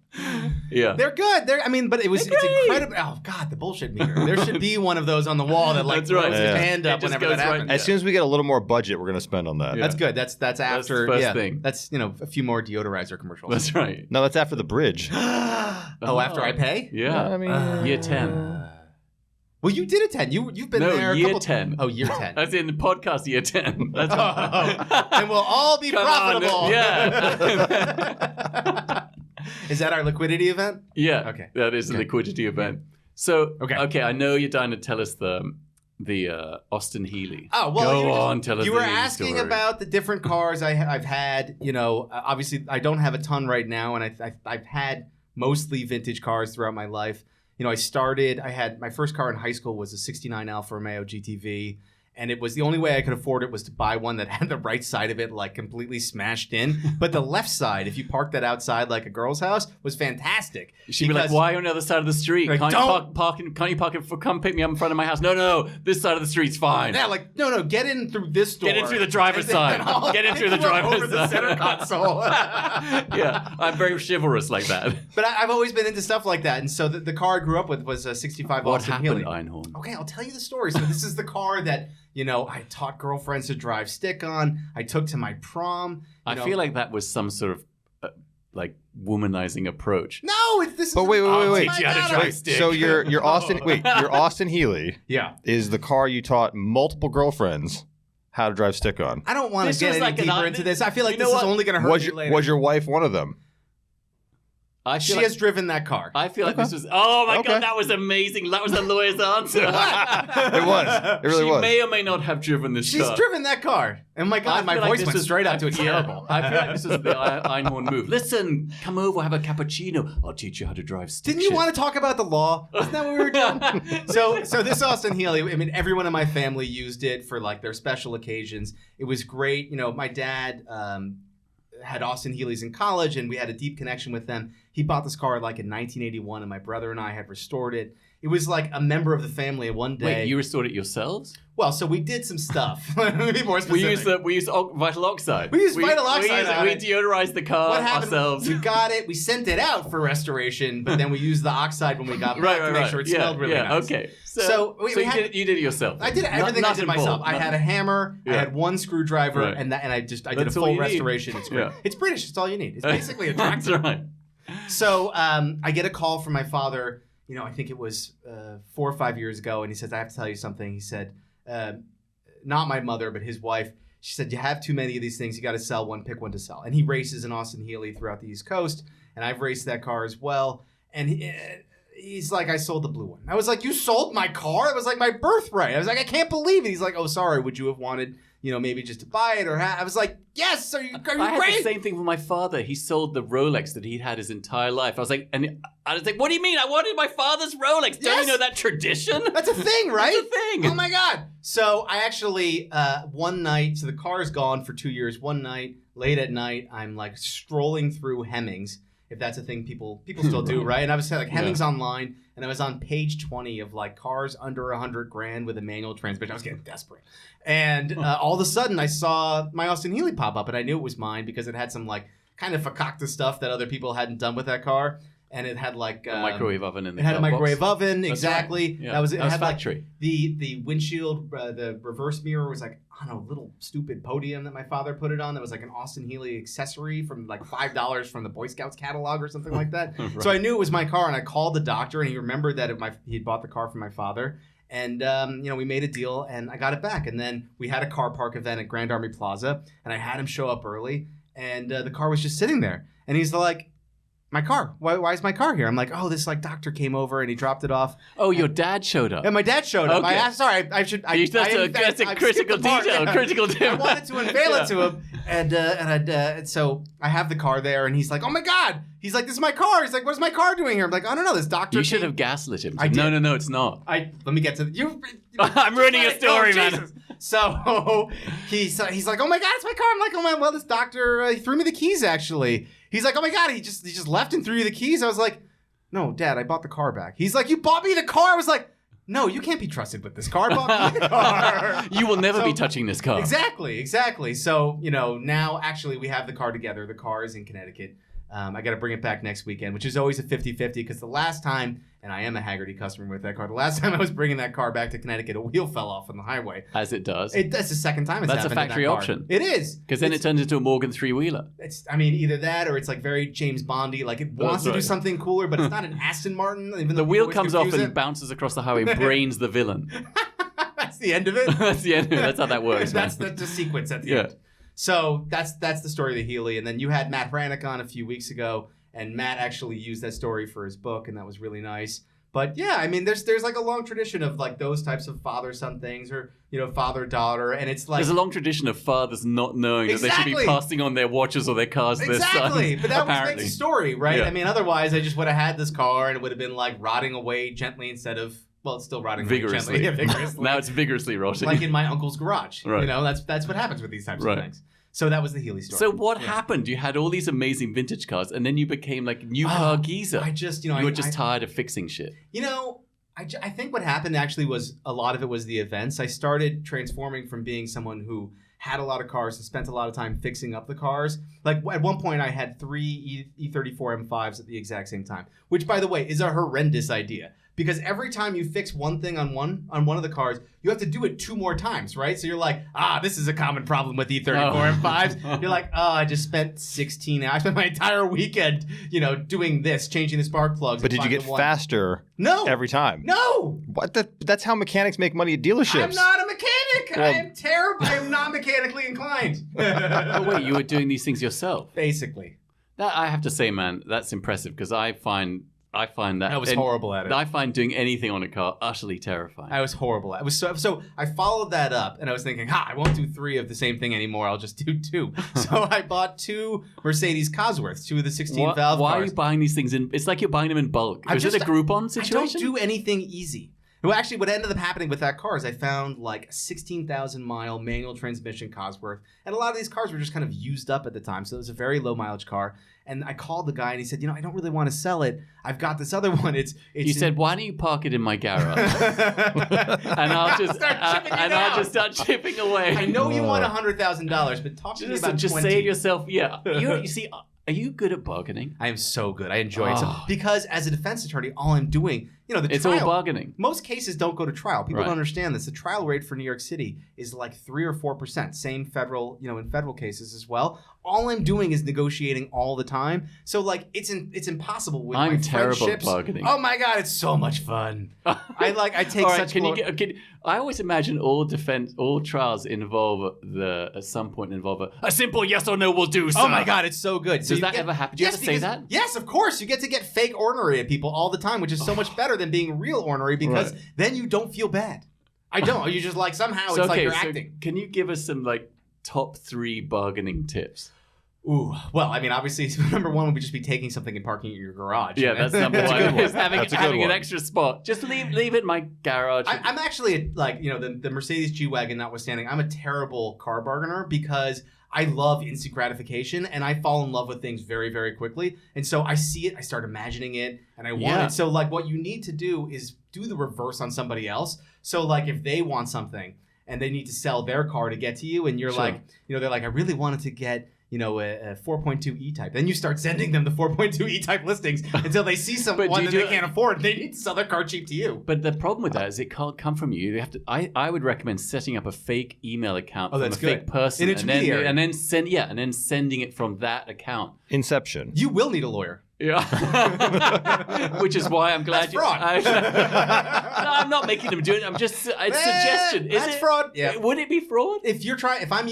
Yeah. They're good. But it's incredible. Oh God, the bullshit meter. There should be one of those on the wall that like That's right. throws his hand up whenever that happens. As soon as we get a little more budget, we're going to spend on that. That's good. That's after the first thing. That's a few more deodorizer commercials. That's right. No, that's after the bridge. After I pay? Yeah. I mean, year 10. Well, you did a 10. You've been there a year couple 10. Oh, year 10. That's in the podcast year 10. That's And we'll all be Come profitable. on. Yeah. Is that our liquidity event? Yeah. Okay. That is a liquidity event. So, okay, I know you're dying to tell us the Austin Healey. Oh, well, Go on, tell us you the were Healey asking story. about the different cars I've had. Obviously, I don't have a ton right now, and I've had mostly vintage cars throughout my life. I had my first car in high school was a 69 Alfa Romeo GTV. And it was the only way I could afford it was to buy one that had the right side of it like completely smashed in. But the left side, if you parked that outside like a girl's house, was fantastic. She'd be like, "Why on the other side of the street? Like, Can't you park it for come pick me up in front of my house?" No, this side of the street's fine. Yeah, like no, get in through this door. Get in through the driver's side. Get in through the driver's over the side. center console. Yeah, I'm very chivalrous like that. But I've always been into stuff like that, and so the car I grew up with was a '65 What Austin happened, Healey. Einhorn? Okay, I'll tell you the story. So this is the car that I taught girlfriends to drive stick on. I took to my prom. I feel like that was some sort of like womanizing approach. No, this is. But wait. Teach you how to drive stick. So your Austin Healey Yeah. is the car you taught multiple girlfriends how to drive stick on. I don't want This to get was any like deeper into this. I feel like you know this is what? only going to hurt me later. Was your wife one of them? She has driven that car. I feel like this was. Oh my Okay. God, that was amazing. That was the lawyer's answer. It was. It really she was. may or may not have driven this She's car. driven that car. And my God, I my feel like voice this went was- straight out to a terrible. I feel like this was the Einhorn move. Listen, come over, have a cappuccino. I'll teach you how to drive stick Didn't you want to talk about the law? Isn't that what we were doing? So this Austin Healey, everyone in my family used it for like their special occasions. It was great. My dad had Austin Healeys in college, and we had a deep connection with them. He bought this car like in 1981, and my brother and I had restored it. It was like a member of the family. And one day, Wait, you restored it yourselves? well, so we did some stuff. Let me be more specific. We used vital oxide. We used vital oxide on We it. deodorized the car What happened? ourselves. We got it. We sent it out for restoration, but then we used the oxide when we got back to make sure it smelled really nice. Okay. So we had- you did it yourself. I did everything I did myself. I had a hammer. I Yeah. had one screwdriver, Right. and I did a That's all full you need. restoration. It's great. Yeah. It's British. It's all you need. It's basically a tractor. That's right. So I get a call from my father. I think it was 4 or 5 years ago, and he says, "I have to tell you something." He said, not my mother, but his wife. She said, "You have too many of these things. You got to sell one. Pick one to sell." And he races an Austin Healey throughout the East Coast, and I've raced that car as well. And he's like, "I sold the blue one." I was like, "You sold my car?" It was like my birthright. I was like, "I can't believe it." He's like, "Oh, sorry. Would you have wanted, maybe just to buy it or I was like, "Yes. Are you I great?" had the same thing with my father. He sold the Rolex that he'd had his entire life. I was like, what do you mean? I wanted my father's Rolex. Don't Yes. you know that tradition? That's a thing, right? That's a thing. Oh my God. So I actually, one night, so the car's gone for 2 years. One night, late at night, I'm like strolling through Hemmings, if that's a thing people still do, right? And I was like Hemmings online, and I was on page 20 of like cars under $100,000 with a manual transmission. I was getting desperate. And all of a sudden I saw my Austin Healey pop up, and I knew it was mine because it had some like kind of fakakta stuff that other people hadn't done with that car. And it had like a microwave oven in the It had a glove box. microwave oven, That's exactly. right. Yeah. That was it. That was had like factory. the windshield, the reverse mirror was like on a little stupid podium that my father put it on. That was like an Austin Healey accessory from like $5 from the Boy Scouts catalog or something like that. Right. So I knew it was my car, and I called the doctor, and he remembered that he'd bought the car from my father. And, we made a deal, and I got it back. And then we had a car park event at Grand Army Plaza, and I had him show up early, and the car was just sitting there. And he's like, "My car. Why is my car here?" I'm like, "Oh, this like doctor came over and he dropped it off." Oh, your dad showed up. And my dad showed up. Okay. I asked, sorry, I should. That's a critical detail. Critical I detail. wanted to unveil it to him, and so I have the car there, and he's like, "Oh my God!" He's like, "This is my car." He's like, "What is my car doing here?" I'm like, "I don't know. This doctor." You should have gaslit him. I did. No, it's not. Let me get to you. I'm ruining your story, man. Jesus. So he's like, "Oh my God, it's my car." I'm like, "Oh my, well, this doctor he threw me the keys actually." He's like, "Oh my God, he just left and threw you the keys." I was like, "No, Dad, I bought the car back." He's like, "You bought me the car?" I was like, no, you can't be trusted with this car. I bought my car. You will never be touching this car. Exactly. So, now actually we have the car together. The car is in Connecticut. I got to bring it back next weekend, which is always a 50-50 because the last time, and I am a Hagerty customer with that car, the last time I was bringing that car back to Connecticut, a wheel fell off on the highway. As it does. That's the second time it's happened. That's a factory in that car. option. It is. Because then it turns into a Morgan three-wheeler. Either that or it's like very James Bondy. Like it wants to do something cooler, but it's not an Aston Martin. Even the wheel comes off and bounces across the highway, brains the villain. That's the end of it? That's the end of it. That's how that works. That's the sequence at the end. So that's the story of the Healey. And then you had Matt Hranick on a few weeks ago. And Matt actually used that story for his book, and that was really nice. But yeah, there's like a long tradition of like those types of father-son things, or father-daughter, and it's like there's a long tradition of fathers not knowing that they should be passing on their watches or their cars to their sons. Exactly, but that was makes a story, right? Yeah. Otherwise I just would have had this car, and it would have been like rotting away gently instead of it's still rotting vigorously. Away gently. Vigorously. Now it's vigorously rotting, like in my uncle's garage. Right. That's what happens with these types of things. So that was the Healey story. So what happened? You had all these amazing vintage cars, and then you became like new car Giza. You were just tired of fixing shit. I think what happened actually was a lot of it was the events. I started transforming from being someone who had a lot of cars and spent a lot of time fixing up the cars. Like at one point I had 3 E34 M5s at the exact same time, which by the way is a horrendous idea. Because every time you fix one thing on one of the cars, you have to do it 2 more times, right? So you're like, this is a common problem with E34 M5s. You're like, I just spent 16 hours. I spent my entire weekend, doing this, changing the spark plugs. But did you get faster? No. Every time? No. What? That's how mechanics make money at dealerships. I'm not a mechanic. Well, I am terrible. I am not mechanically inclined. Oh, wait, you were doing these things yourself? Basically. That, I have to say, man, that's impressive because I find that I was horrible at it. I find doing anything on a car utterly terrifying. I was horrible at it. So I followed that up, and I was thinking, I won't do 3 of the same thing anymore. I'll just do 2. So I bought 2 Mercedes Cosworths, 2 of the 16 valve Why cars. are you buying these things in? It's like you're buying them in bulk. Is it a Groupon situation? I don't do anything easy. Well, actually, what ended up happening with that car is I found like a 16,000-mile manual transmission Cosworth, and a lot of these cars were just kind of used up at the time, so it was a very low mileage car. And I called the guy, and he said, I don't really want to sell it. I've got this other one. You said, why don't you park it in my garage? and I'll just start chipping away. I know you want $100,000, but talk to me about just 20. save yourself. Yeah, you see. Are you good at bargaining? I am so good. I enjoy it. Because as a defense attorney, all I'm doing, it's all bargaining. Most cases don't go to trial. People don't understand this. The trial rate for New York City is like 3 or 4%. Same federal, in federal cases as well. All I'm doing is negotiating all the time. So like it's impossible with my terrible at bargaining. Oh my God, it's so much fun. I take all right, such. I always imagine all trials involve at some point a simple yes or no will do. Sir. Oh my God, it's so good. So does that ever happen? Do you ever say that? Yes, of course. You get to get fake ornery at people all the time, which is so much better than being real ornery because then you don't feel bad. I don't. You just like somehow it's like you're acting. Can you give us some like top 3 bargaining tips? Ooh, well, obviously, number 1 would just be taking something and parking it in your garage. Yeah, that's number 1. Is having an extra spot. Just leave it in my garage. I'm actually like, the Mercedes G Wagon notwithstanding, I'm a terrible car bargainer because I love instant gratification and I fall in love with things very, very quickly. And so I see it, I start imagining it, and I want it. So like what you need to do is do the reverse on somebody else. So like if they want something and they need to sell their car to get to you, and you're like, they're like, I really wanted to get a 4.2 E-Type. Then you start sending them the 4.2 E-Type listings until they see someone that they can't afford. They need to sell their car cheap to you. But the problem with that is it can't come from you. You have to. I would recommend setting up a fake email account from a fake person, an intermediary, and then sending it from that account. Inception. You will need a lawyer. Yeah, which is why I'm glad that's fraud. No, I'm not making them do it. I'm just it's suggestion. That's fraud. Yeah. Would it be fraud? If I'm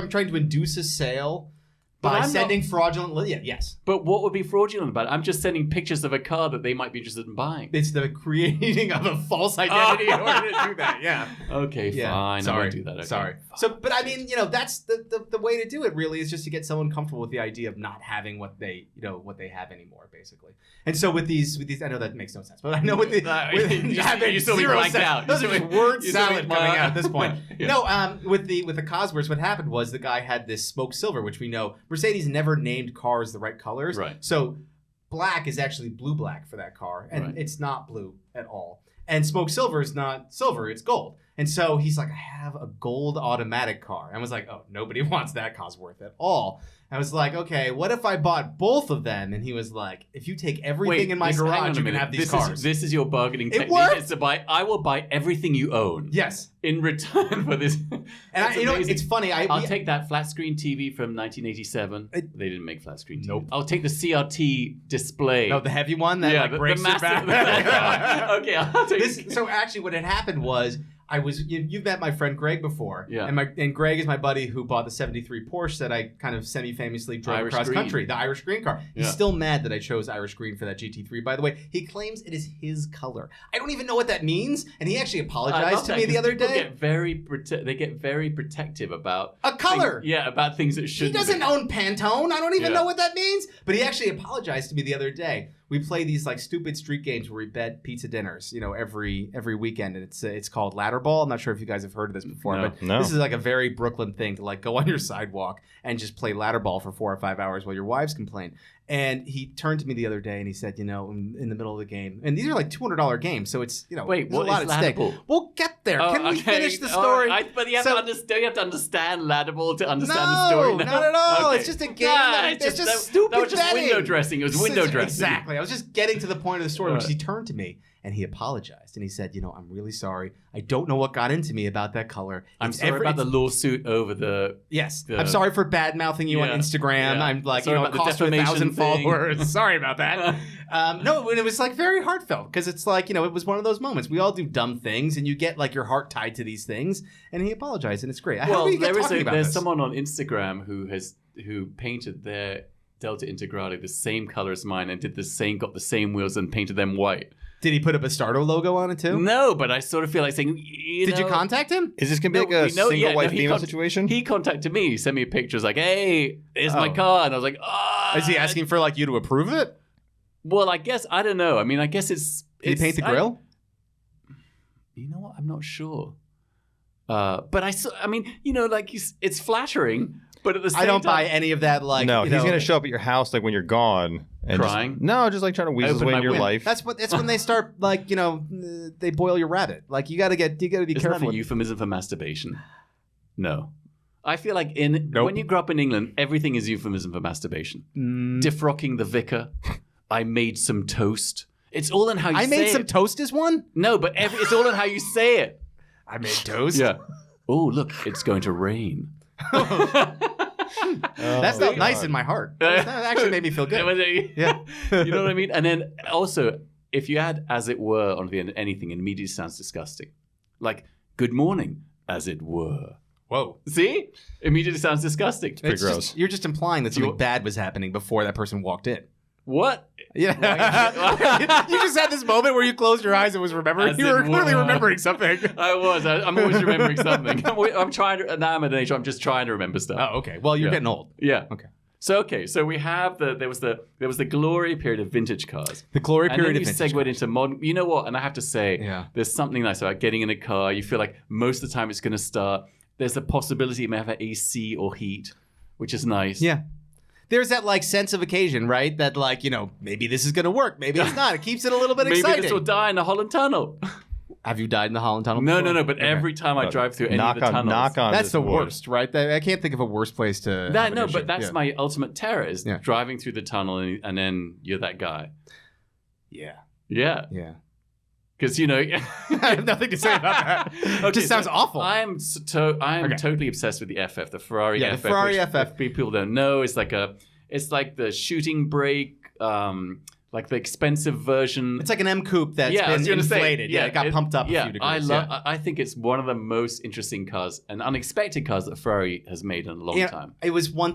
trying to induce a sale by sending fraudulent, yes. But what would be fraudulent about it? I'm just sending pictures of a car that they might be interested in buying. It's the creating of a false identity in order to do that. Yeah. Okay, fine. Sorry. I won't do that. Okay. Sorry. So, but that's the way to do it. Really, is just to get someone comfortable with the idea of not having what they have anymore, basically. And so with these, I know that makes no sense, but I know with you still be blanked out. Those are word salad coming out at this point. Yeah. No, with the Cosworths, what happened was the guy had this smoke silver, which we know Mercedes never named cars the right colors. Right. So black is actually blue black for that car, and it's not blue at all. And smoked silver is not silver, it's gold. And so he's like, I have a gold automatic car. And I was like, oh, nobody wants that Cosworth at all. I was like, okay, what if I bought both of them? And he was like, if you take everything in my garage, you can have these cars. This is your bargaining technique. It worked. It's to buy. I will buy everything you own. Yes. In return for this. And it's funny. I'll take that flat screen TV from 1987. They didn't make flat screen TV. Nope. I'll take the CRT display. No, the heavy one that breaks your back. Okay, I'll take this. So actually, what had happened was. You've met my friend Greg before. Yeah. And Greg is my buddy who bought the 73 Porsche that I kind of semi-famously drove across country. The Irish green car. He's still mad that I chose Irish green for that GT3. By the way, he claims it is his color. I don't even know what that means. And he actually apologized to me the other day. They get very protective about a color. About things that shouldn't. He doesn't own Pantone. I don't even know what that means. But he actually apologized to me the other day. We play these like stupid street games where we bet pizza dinners, every weekend, and it's called ladder ball. I'm not sure if you guys have heard of this before, but this is like a very Brooklyn thing to like go on your sidewalk and just play ladder ball for 4 or 5 hours while your wives complain. And he turned to me the other day and he said, in the middle of the game, and these are like $200 games, so it's wait, there's a lot at stake. We'll get there. Can we finish the story? But you have to understand. You have to understand ladder ball to understand the story. No, not at all. Okay. It's just a game. It's just stupid. That was just window dressing. It was window dressing. Exactly. I was just getting to the point of the story, which he turned to me and he apologized and he said, I'm really sorry. I don't know what got into me about that color. I'm sorry about the lawsuit over the. Yes. I'm sorry for bad mouthing you on Instagram. I'm like, cost you 1,000 followers. Sorry about that. No, it was like very heartfelt because it's like, it was one of those moments. We all do dumb things and you get like your heart tied to these things. And he apologized and it's great. How do we get talking about there's this? someone on Instagram who painted their Delta Integrale the same color as mine and got the same wheels and painted them white. Did he put a Bastardo logo on it too? No, but I sort of feel like saying, Did you contact him? Is this going to be like a single white female situation? He contacted me. He sent me a picture. He was like, hey, here's my car. And I was like, Is he asking for like you to approve it? Well, I guess, I don't know. I mean, I guess it's... Did he paint the grill? You know what? I'm not sure. But it's flattering. But at the same time, I don't buy any of that. Like, no, he's gonna show up at your house like when you're gone and crying. Just like trying to weasel his way in your life. That's when they start like they boil your rabbit. Like you gotta be careful. Isn't that a euphemism for masturbation? No, I feel like when you grow up in England, everything is euphemism for masturbation. Defrocking the vicar. I made some toast. It's all in how you say it. I made some toast is one? No, but it's all in how you say it. I made toast? Yeah. Oh, look, it's going to rain. That felt nice in my heart. That actually made me feel good. Yeah. You know what I mean? And then also, if you add as it were onto the end of anything, it immediately sounds disgusting. Like, good morning, as it were. Whoa. See? Immediately sounds disgusting. It's pretty gross. You're just implying that something bad was happening before that person walked in. What? Yeah. You just had this moment where you closed your eyes and was remembering. You were clearly remembering something. I was. I'm always remembering something. I'm trying to. Now I'm at an age where I'm just trying to remember stuff. Oh, okay. Well, you're getting old. Yeah. Okay. So we have there was the glory period of vintage cars. The glory period of vintage cars. And then you segued into modern. You know what? And I have to say, there's something nice about getting in a car. You feel like most of the time it's going to start. There's a possibility it may have AC or heat, which is nice. Yeah. There's that like sense of occasion, right? That like, maybe this is going to work. Maybe it's not. It keeps it a little bit exciting. Maybe this will die in the Holland Tunnel. Have you died in the Holland Tunnel before? No. But every time I drive through any of the tunnels. That's the worst, right? I can't think of a worse place to but that's my ultimate terror is driving through the tunnel and then you're that guy. Yeah. Yeah. Yeah. Because, I have nothing to say about that. It just sounds awful. I am totally obsessed with the FF, the Ferrari FF. The Ferrari FF. If people don't know, it's like the shooting brake, like the expensive version. It's like an M Coupe that's been inflated. It got pumped up a few degrees. I think it's one of the most interesting cars and unexpected cars that Ferrari has made in a long time. It was one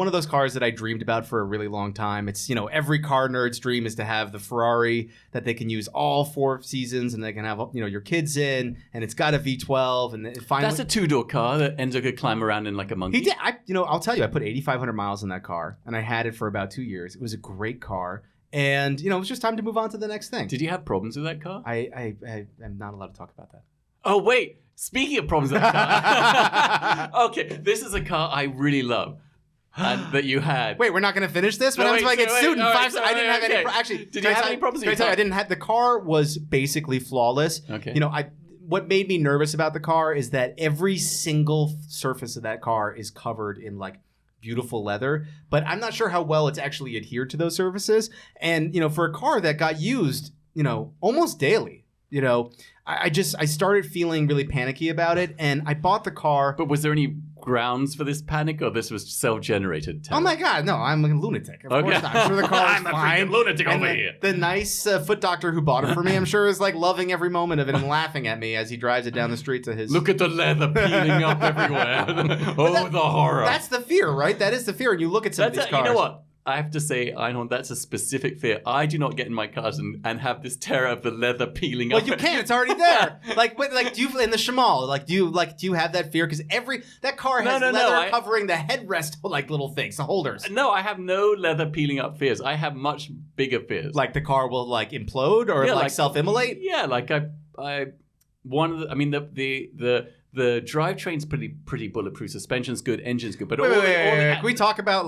of those cars that I dreamed about for a really long time. It's, every car nerd's dream is to have the Ferrari that they can use all 4 seasons and they can have, your kids in, and it's got a V12 and it finally... That's a 2-door car that Enzo could climb around in like a monkey. He did. I'll tell you, I put 8,500 miles in that car and I had it for about 2 years. It was a great car. And, it was just time to move on to the next thing. Did you have problems with that car? I am not allowed to talk about that. Oh, wait. Speaking of problems with that car. Okay, this is a car I really love. and that you had. Wait, we're not going to finish this? What No, happens if I get sued in all right, 5 seconds? I didn't have any. Actually, Did you have any problems? Can I tell you, I didn't have. The car was basically flawless. Okay. You know, what made me nervous about the car is that every single surface of that car is covered in like beautiful leather, but I'm not sure how well it's actually adhered to those surfaces. And, you know, for a car that got used, you know, almost daily, you know, I started feeling really panicky about it, and I bought the car. But was there any grounds for this panic, or this was self-generated terror? Oh my God, no, I'm a lunatic. Of course not. I'm sure the car is I'm a fine. freaking lunatic And over here. The nice foot doctor who bought it for me, I'm sure, is like loving every moment of it and laughing at me as he drives it down the street to his... Look at the leather peeling up everywhere. The horror. That's the fear, right? That is the fear. And you look at some of these cars. You know what? I have to say, Einhorn, that's a specific fear. I do not get in my cars and have this terror of the leather peeling up. Well, you can. It's already there. Do you in the Shamal? Do you have that fear? Because that car has leather covering the headrest, like little things, the holders. No, I have no leather peeling up fears. I have much bigger fears. Like the car will like implode or self-immolate. Yeah, like the drivetrain's pretty bulletproof. Suspension's good, engine's good. But wait. Can we talk about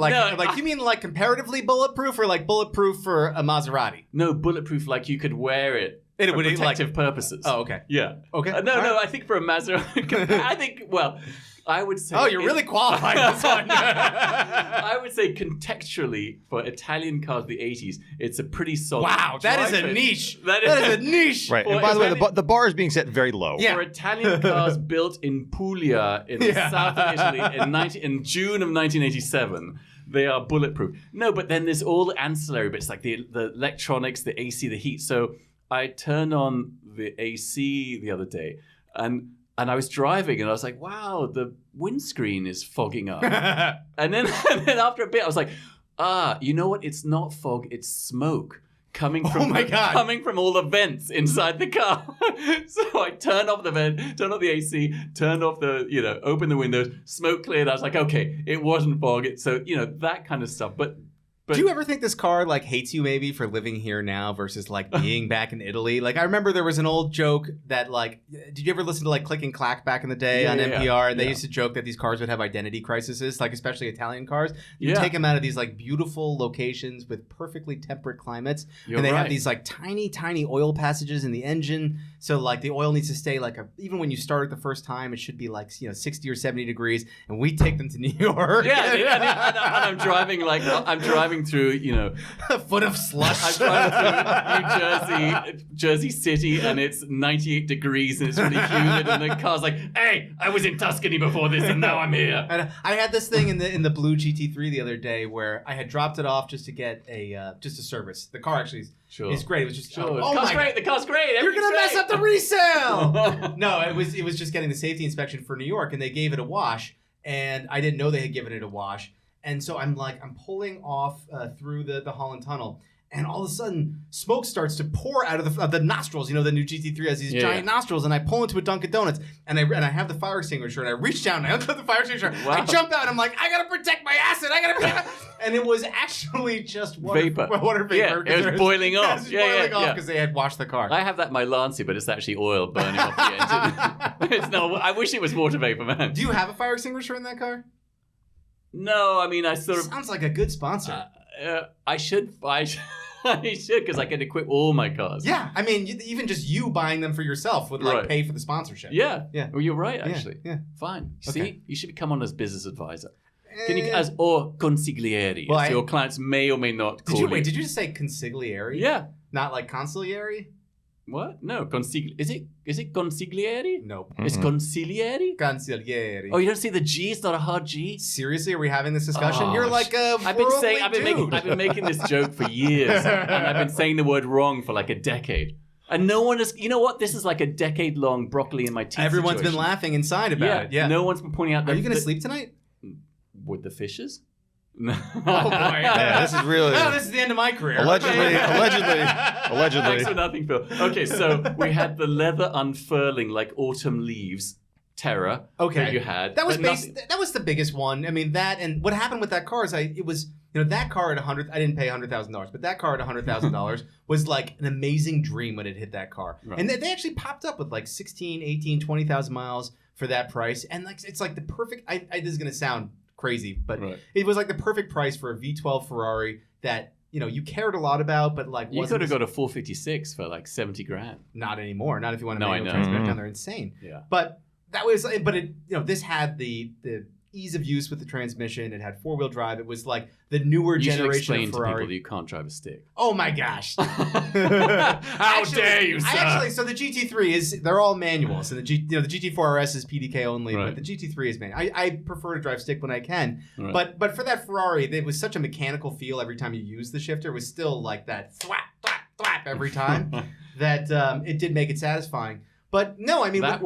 you mean like comparatively bulletproof or like bulletproof for a Maserati? No, bulletproof like you could wear it for protective purposes. Oh, okay. Yeah. Okay. I think for a Maserati, I would say... Oh, you're really qualified this one. I would say contextually, for Italian cars of the 80s, it's a pretty solid... Wow, that is a niche. That is a niche. Right, and by the way, the bar is being set very low. Yeah. For Italian cars built in Puglia in the south of Italy in June of 1987... They are bulletproof. No, but then there's all the ancillary bits, like the electronics, the AC, the heat. So I turned on the AC the other day, and I was driving, and I was like, wow, the windscreen is fogging up. and then after a bit, I was like, you know what? It's not fog, it's smoke. Coming from all the vents inside the car. So I turned off the vent, turned off the AC, turned off opened the windows, smoke cleared. I was like, okay, it wasn't fog. So, that kind of stuff. But do you ever think this car like hates you maybe for living here now versus like being back in Italy? Like I remember there was an old joke that like, did you ever listen to like Click and Clack back in the day on NPR? And they used to joke that these cars would have identity crises, like especially Italian cars. You take them out of these like beautiful locations with perfectly temperate climates. And they have these like tiny, tiny oil passages in the engine. So like the oil needs to stay like even when you start it the first time, it should be like 60 or 70 degrees. And we take them to New York. And I'm driving through, a foot of slush. I'm driving through Jersey City, and it's 98 degrees, and it's really humid, and the car's like, hey, I was in Tuscany before this, and now I'm here. And I had this thing in the Blue GT3 the other day where I had dropped it off just to get just a service. The car actually is great. It was just the car's great. The car's great. You're gonna mess up the resale. No, it was just getting the safety inspection for New York, and they gave it a wash, and I didn't know they had given it a wash. And so I'm pulling off through the Holland Tunnel, and all of a sudden smoke starts to pour out of the nostrils. The new GT3 has these giant nostrils, and I pull into a Dunkin' Donuts, and I have the fire extinguisher, and I reach down, and I unput the fire extinguisher. Wow. I jump out, and I'm like, I gotta protect my acid. And it was actually just water vapor. Yeah, it was boiling off. Because they had washed the car. I have that in my Lancia, but it's actually oil burning off the engine. I wish it was water vapor, man. Do you have a fire extinguisher in that car? No, I mean, I sort of... Sounds like a good sponsor. I should, because I can equip all my cars. Yeah, I mean, even just you buying them for yourself would pay for the sponsorship. Yeah. Well, you're right, actually. Yeah. Fine. Okay. See, you should come on as business advisor. Can you or consigliere? Well, so your clients may or may not call you. Wait, did you just say consigliere? Yeah. Not like consigliere? What? No, is it consigliere? Nope. It's consigliere? Consigliere. Oh, you don't see the G? It's not a hard G? Seriously, are we having this discussion? Oh, You're like a I've been making this joke for years, and I've been saying the word wrong for like a decade. And no one is, you know what? This is like a decade-long broccoli in my teeth Everyone's been laughing inside about it. Yeah. No one's been pointing out that... Are you going to sleep tonight? With the fishes? Oh boy! Yeah, this is really. Oh, this is the end of my career. Allegedly. Thanks for nothing, Phil. Okay, so we had the leather unfurling like autumn leaves terror. Okay, that you had. That was the biggest one. I mean, that and what happened with that car is that car at $100,000. I didn't pay $100,000, but that car at $100,000 was like an amazing dream when it hit that car. Right. And they actually popped up with like 16, 18, 20,000 miles for that price, and like it's like the perfect. This is gonna sound crazy, but Right. it was like the perfect price for a V12 Ferrari that, you know, you cared a lot about, but like You wasn't could have got a 456 for like 70 grand. not anymore. Not if you want to No, manual I know. transmission. Mhm. They're insane. Yeah. But that was, but it, you know, this had the ease of use with the transmission. It had 4-wheel drive. It was like the newer You should generation explain of to Ferrari. people that you can't drive a stick. Oh my gosh! How dare you, sir? So the GT3 is, they're all manuals, and the GT4 RS is PDK only, Right. but the GT3 is manual. I prefer to drive stick when I can, Right. but for that Ferrari, it was such a mechanical feel every time you use the shifter. It was still like that thwap, thwap, thwap every time that it did make it satisfying. But no, I mean that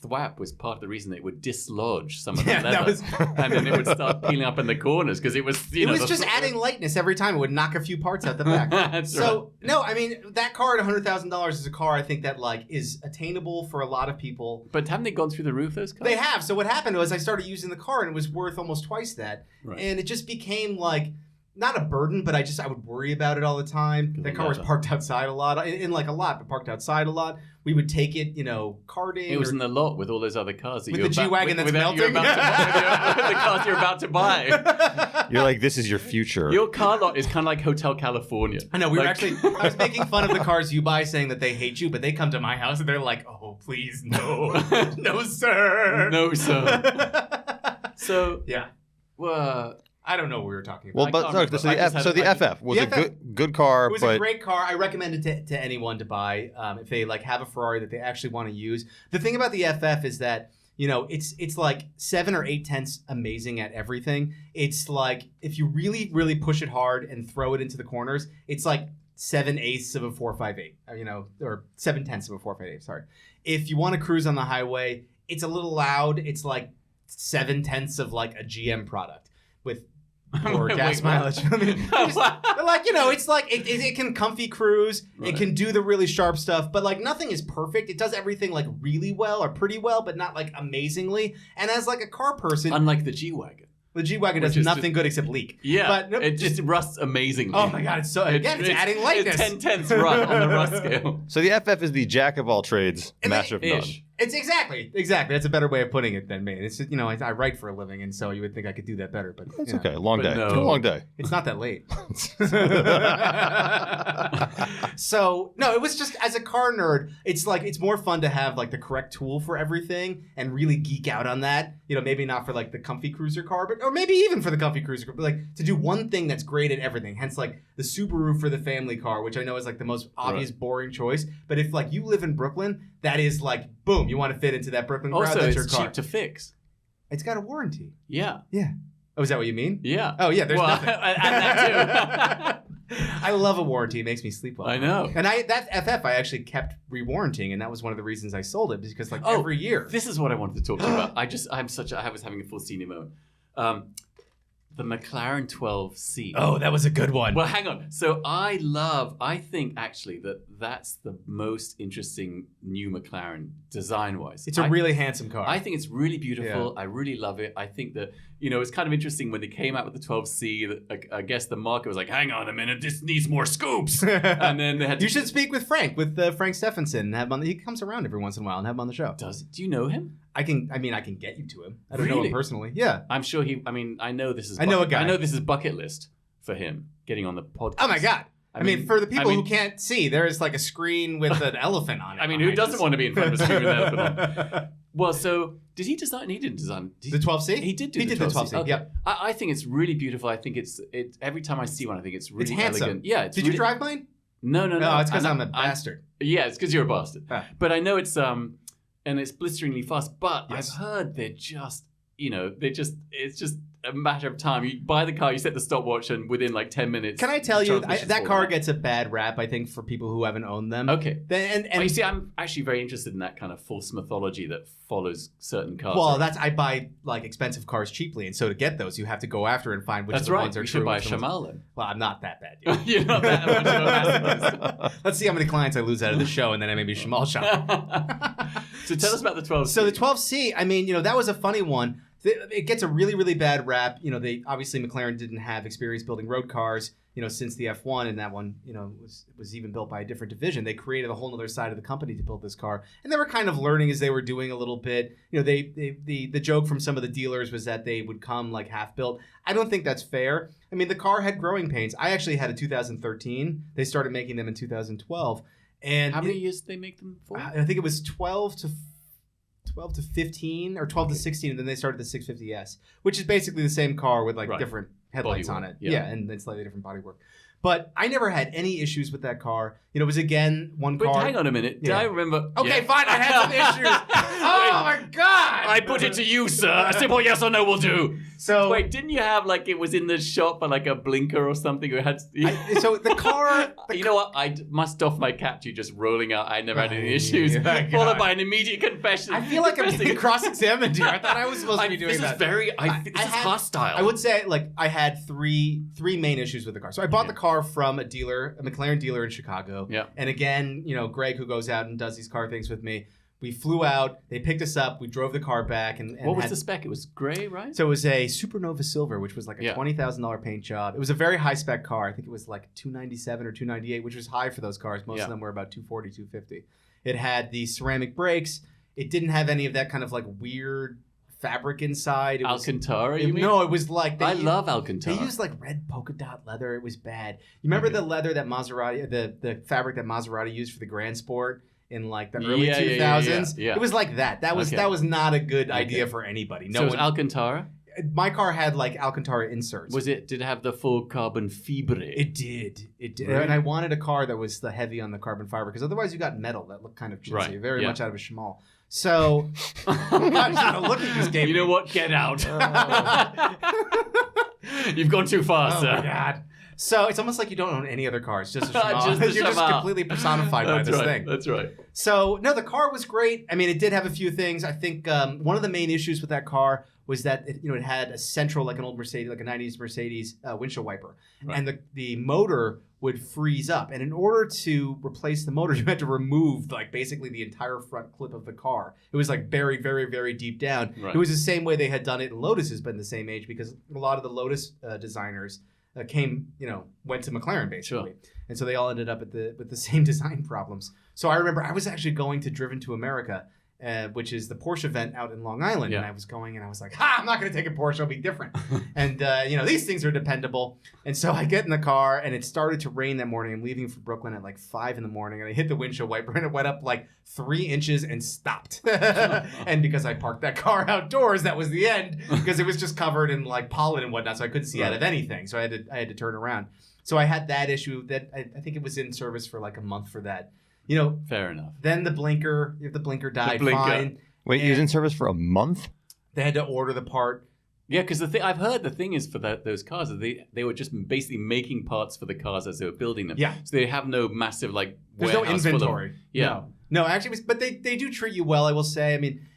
thwap was part of the reason that it would dislodge some of the Yeah, that leather, was- and then it would start peeling up in the corners because it was, it was just adding lightness every time. It would knock a few parts out the back. That's So no, I mean that car at $100,000 is a car I think that like is attainable for a lot of people. But haven't they gone through the roof, those cars? They have. So what happened was I started using the car and it was worth almost twice that, Right. and it just became like not a burden, but I would worry about it all the time. Good That car was leather. parked outside a lot, in like a lot, but parked outside a lot. We would take it, you know, karting. It was or- in the lot with all those other cars that With you're the G Wagon that's you're melting? about to buy, the cars you're about to buy. You're like, this is your future. Your car lot is kind of like Hotel California. I know, we were Like- actually, I was making fun of the cars you buy saying that they hate you, but they come to my house and they're like, oh, please, no. No, sir. No, sir. So, Yeah. I don't know what we were talking about. well, I but can't sorry, remember. so I just had the like- FF was The a FF good car, It was but a great car. I recommend it to anyone to buy if they like have a Ferrari that they actually want to use. The thing about the FF is that, you know, it's like 7 or 8 tenths amazing at everything. It's like if you really, really push it hard and throw it into the corners, it's like 7/8 of a 458, you know, or 7/10 of a 458. Sorry. If you want to cruise on the highway, it's a little loud. It's like 7/10 of like a GM product with more Wait, gas what? mileage. I mean, but like, you know, it's like it can comfy cruise. Right. It can do the really sharp stuff, but like nothing is perfect. It does everything like really well or pretty well, but not like amazingly. And as like a car person, Unlike the G Wagon. the G Wagon which does is nothing good except leak. Yeah, but nope, it just rusts amazingly. oh my god, it's so again, it's adding lightness. It's 10/10 rust on the rust scale. so the FF is the jack of all trades, And master of none. Ish. It's exactly. That's a better way of putting it than me. It's just, you know, I write for a living, and so you would think I could do that better, but It's you know, okay. Long But day. no. It's a long day. it's not that late. So no, it was just as a car nerd, it's like it's more fun to have like the correct tool for everything and really geek out on that. You know, maybe not for like the comfy cruiser car, but or maybe even for the comfy cruiser car, but like to do one thing that's great at everything. Hence like the Subaru for the family car, which I know is like the most obvious boring choice. But if like you live in Brooklyn, that is like boom, you want to fit into that Brooklyn crowd. Also, That's it's your car. cheap to fix. It's got a warranty. Yeah. Yeah. Oh, is that what you mean? Yeah. Oh yeah, there's well, nothing. and that I love a warranty. It makes me sleep well. I know. And that FF I actually kept re-warranting, and that was one of the reasons I sold it because like Oh, every year. This is what I wanted to talk to you about. I was having a full senior moment. The McLaren 12C. Oh, that was a good one. Well, hang on. So I think actually that's the most interesting new McLaren design-wise. It's a really handsome car. I think it's really beautiful. I really love it. I think that, you know, it's kind of interesting when they came out with the 12C, that I guess the market was like, hang on a minute, this needs more scoops. And then they had to... You should speak with Frank Stephenson and have him on. He comes around every once in a while and have him on the show. Do you know him? I can get you to him. I don't know Really? him personally. Yeah. I'm sure I know this is... I know a guy. I know this is bucket list for him, getting on the podcast. Oh my god. I mean, for the people who can't see, there is like a screen with an elephant on it. I mean, who doesn't want to be in front of a screen with an elephant on? on? Well, so did he design? He didn't design The 12C? He did do He the did 12C. the 12C, Okay. yep. I think it's really beautiful. I think it's every time I see one, I think it's really It's handsome. elegant. Yeah. It's Did really, you drive mine? No. No, it's because And I'm a bastard. Yeah, it's because you're a bastard. Ah. But I know it's and it's blisteringly fast. But Yes. I've heard they're just, it's just a matter of time. You buy the car, you set the stopwatch, and within like 10 minutes. Can I tell you, transmission's that falling car out. gets a bad rap, I think, for people who haven't owned them. Okay. And Well, you see, I'm actually very interested in that kind of false mythology that follows certain cars. well, I buy like expensive cars cheaply, and so to get those, you have to go after and find which That's of the right. ones are You true. should buy a which ones- Shamal then. Well, I'm not that bad, dude. You're not that much of a masochist. Let's see how many clients I lose out of this show, and then I maybe Shamal shop. So tell us about the 12. So the 12C, I mean, that was a funny one. It gets a really, really bad rap. They obviously McLaren didn't have experience building road cars. since the F1, and that one, was even built by a different division. They created a whole other side of the company to build this car, and they were kind of learning as they were doing a little bit. The joke from some of the dealers was that they would come like half built. I don't think that's fair. I mean, the car had growing pains. I actually had a 2013. They started making them in 2012, and how many years did they make them for? I think it was 12 to 15 or 12 to 16, and then they started the 650S, which is basically the same car with different headlights on it. Yeah, and then slightly different bodywork. But I never had any issues with that car. It was, again, one car. But hang on a minute. Did I remember? Okay, fine. I had some issues. Oh, my God. I put it to you, sir. A simple yes or no will do. So wait, didn't you have, it was in the shop, a blinker or something? So the car... You know what? I must doff my cap to you just rolling out. I never had any issues. Followed by an immediate confession. I feel like I'm being cross-examined here. I thought I was supposed to be doing that. This is hostile. I would say, I had three main issues with the car. So I bought the car from a McLaren dealer in Chicago. Yeah. And again, Greg, who goes out and does these car things with me, we flew out, they picked us up, we drove the car back. And what was the spec? It was gray, right? So it was a Supernova Silver, which was a $20,000 paint job. It was a very high spec car. I think it was $297 or $298, which was high for those cars. Most of them were about $240, $250. It had the ceramic brakes. It didn't have any of that kind of weird fabric inside. Alcantara, you mean? No, it was I love Alcantara. They used red polka dot leather. It was bad. You remember the leather that Maserati, the fabric that Maserati used for the Grand Sport in the early 2000s? Yeah. It was like that. That was not a good idea for anybody. So it was Alcantara? My car had Alcantara inserts. Did it have the full carbon fibre? It did. Right. And I wanted a car that was heavy on the carbon fiber, because otherwise you got metal that looked kind of chintzy, very much out of a Shamal. So, look at this game. You know what? Get out. You've gone too far, sir. Oh, my God. So, it's almost like you don't own any other cars, just a Shamal. You're just completely personified by this thing. That's right. So, no, the car was great. I mean, it did have a few things. I think one of the main issues with that car was that it had a central, an old Mercedes, a 90s Mercedes windshield wiper. Right. And the motor would freeze up. And in order to replace the motor, you had to remove basically the entire front clip of the car. It was buried very, very deep down. Right. It was the same way they had done it in Lotuses, but in the same age, because a lot of the Lotus designers went to McLaren basically. Sure. And so they all ended up with the same design problems. So I remember I was actually going to Driven to America, which is the Porsche event out in Long Island. And I was going and I was like, I'm not going to take a Porsche. It'll be different. And, these things are dependable. And so I get in the car and it started to rain that morning. I'm leaving for Brooklyn at 5 in the morning and I hit the windshield wiper and it went up 3 inches and stopped. And because I parked that car outdoors, that was the end, because it was just covered in pollen and whatnot. So I couldn't see out of anything. So I had to turn around. So I had that issue that I think it was in service for a month for that. Fair enough. Then the blinker died. Fine. Wait, you was in service for a month? They had to order the part. Yeah, because I've heard the thing is for those cars, they were just basically making parts for the cars as they were building them. Yeah. So they have no massive there's no inventory. Yeah. No, actually, but they do treat you well, I will say. I mean,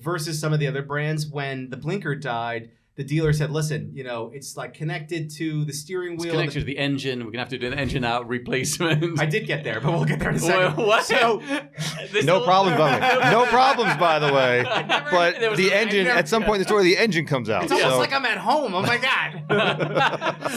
versus some of the other brands, when the blinker died, the dealer said, listen, it's connected to the steering wheel. It's connected to the engine. We're going to have to do an engine out replacement. I did get there, but we'll get there in a second. What? So, no problems, by the way. But the engine, at some point in the story, the engine comes out. It's almost like I'm at home. Oh, my God.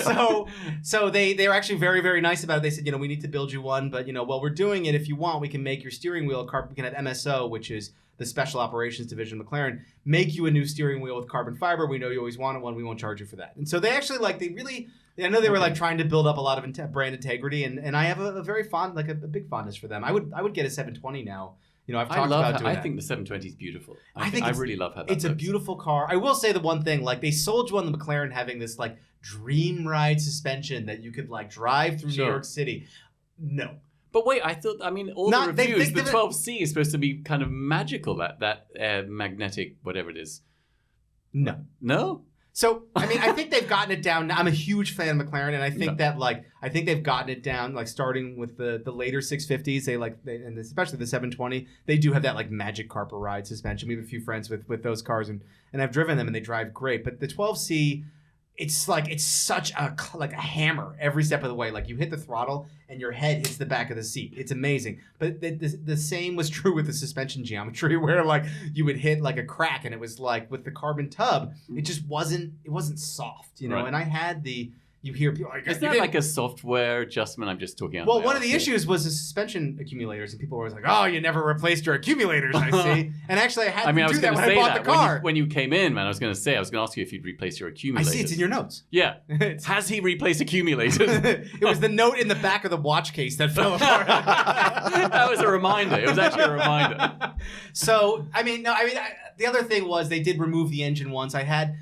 So they were actually very, very nice about it. They said, we need to build you one, but, while we're doing it, if you want, we can make your steering wheel, we can have MSO, which is the Special Operations Division of McLaren, make you a new steering wheel with carbon fiber. We know you always wanted one. We won't charge you for that. And so they actually I know they were trying to build up a lot of brand integrity, and I have a very fond, a big fondness for them. I would get a 720 now. I've talked about doing that. I think the 720 is beautiful. I really love how that it's looks. A beautiful car. I will say the one thing, they sold you on the McLaren having this dream ride suspension that you could drive through New York City. No. But wait, I thought, the reviews, the 12C is supposed to be kind of magical, that magnetic, whatever it is. No. No? So, I think they've gotten it down. I'm a huge fan of McLaren, and I think I think they've gotten it down, starting with the later 650s, and especially the 720, they do have that, magic carpet ride suspension. We have a few friends with those cars, and I've driven them, and they drive great. But the 12C, it's such a hammer every step of the way. You hit the throttle and your head hits the back of the seat. It's amazing. But the same was true with the suspension geometry, where you would hit a crack, and it was with the carbon tub, it just wasn't soft, And I had the you hear people like, Is that like a software adjustment? I'm just talking. Well, one of the issues was the suspension accumulators, and people were always like, "Oh, you never replaced your accumulators." I see. And actually, I had to do that when I bought the car. When you came in, man, I was going to ask you if you'd replace your accumulators. I see it's in your notes. Yeah. Has he replaced accumulators? It was the note in the back of the watch case that fell apart. That was a reminder. It was actually a reminder. So, the other thing was they did remove the engine once.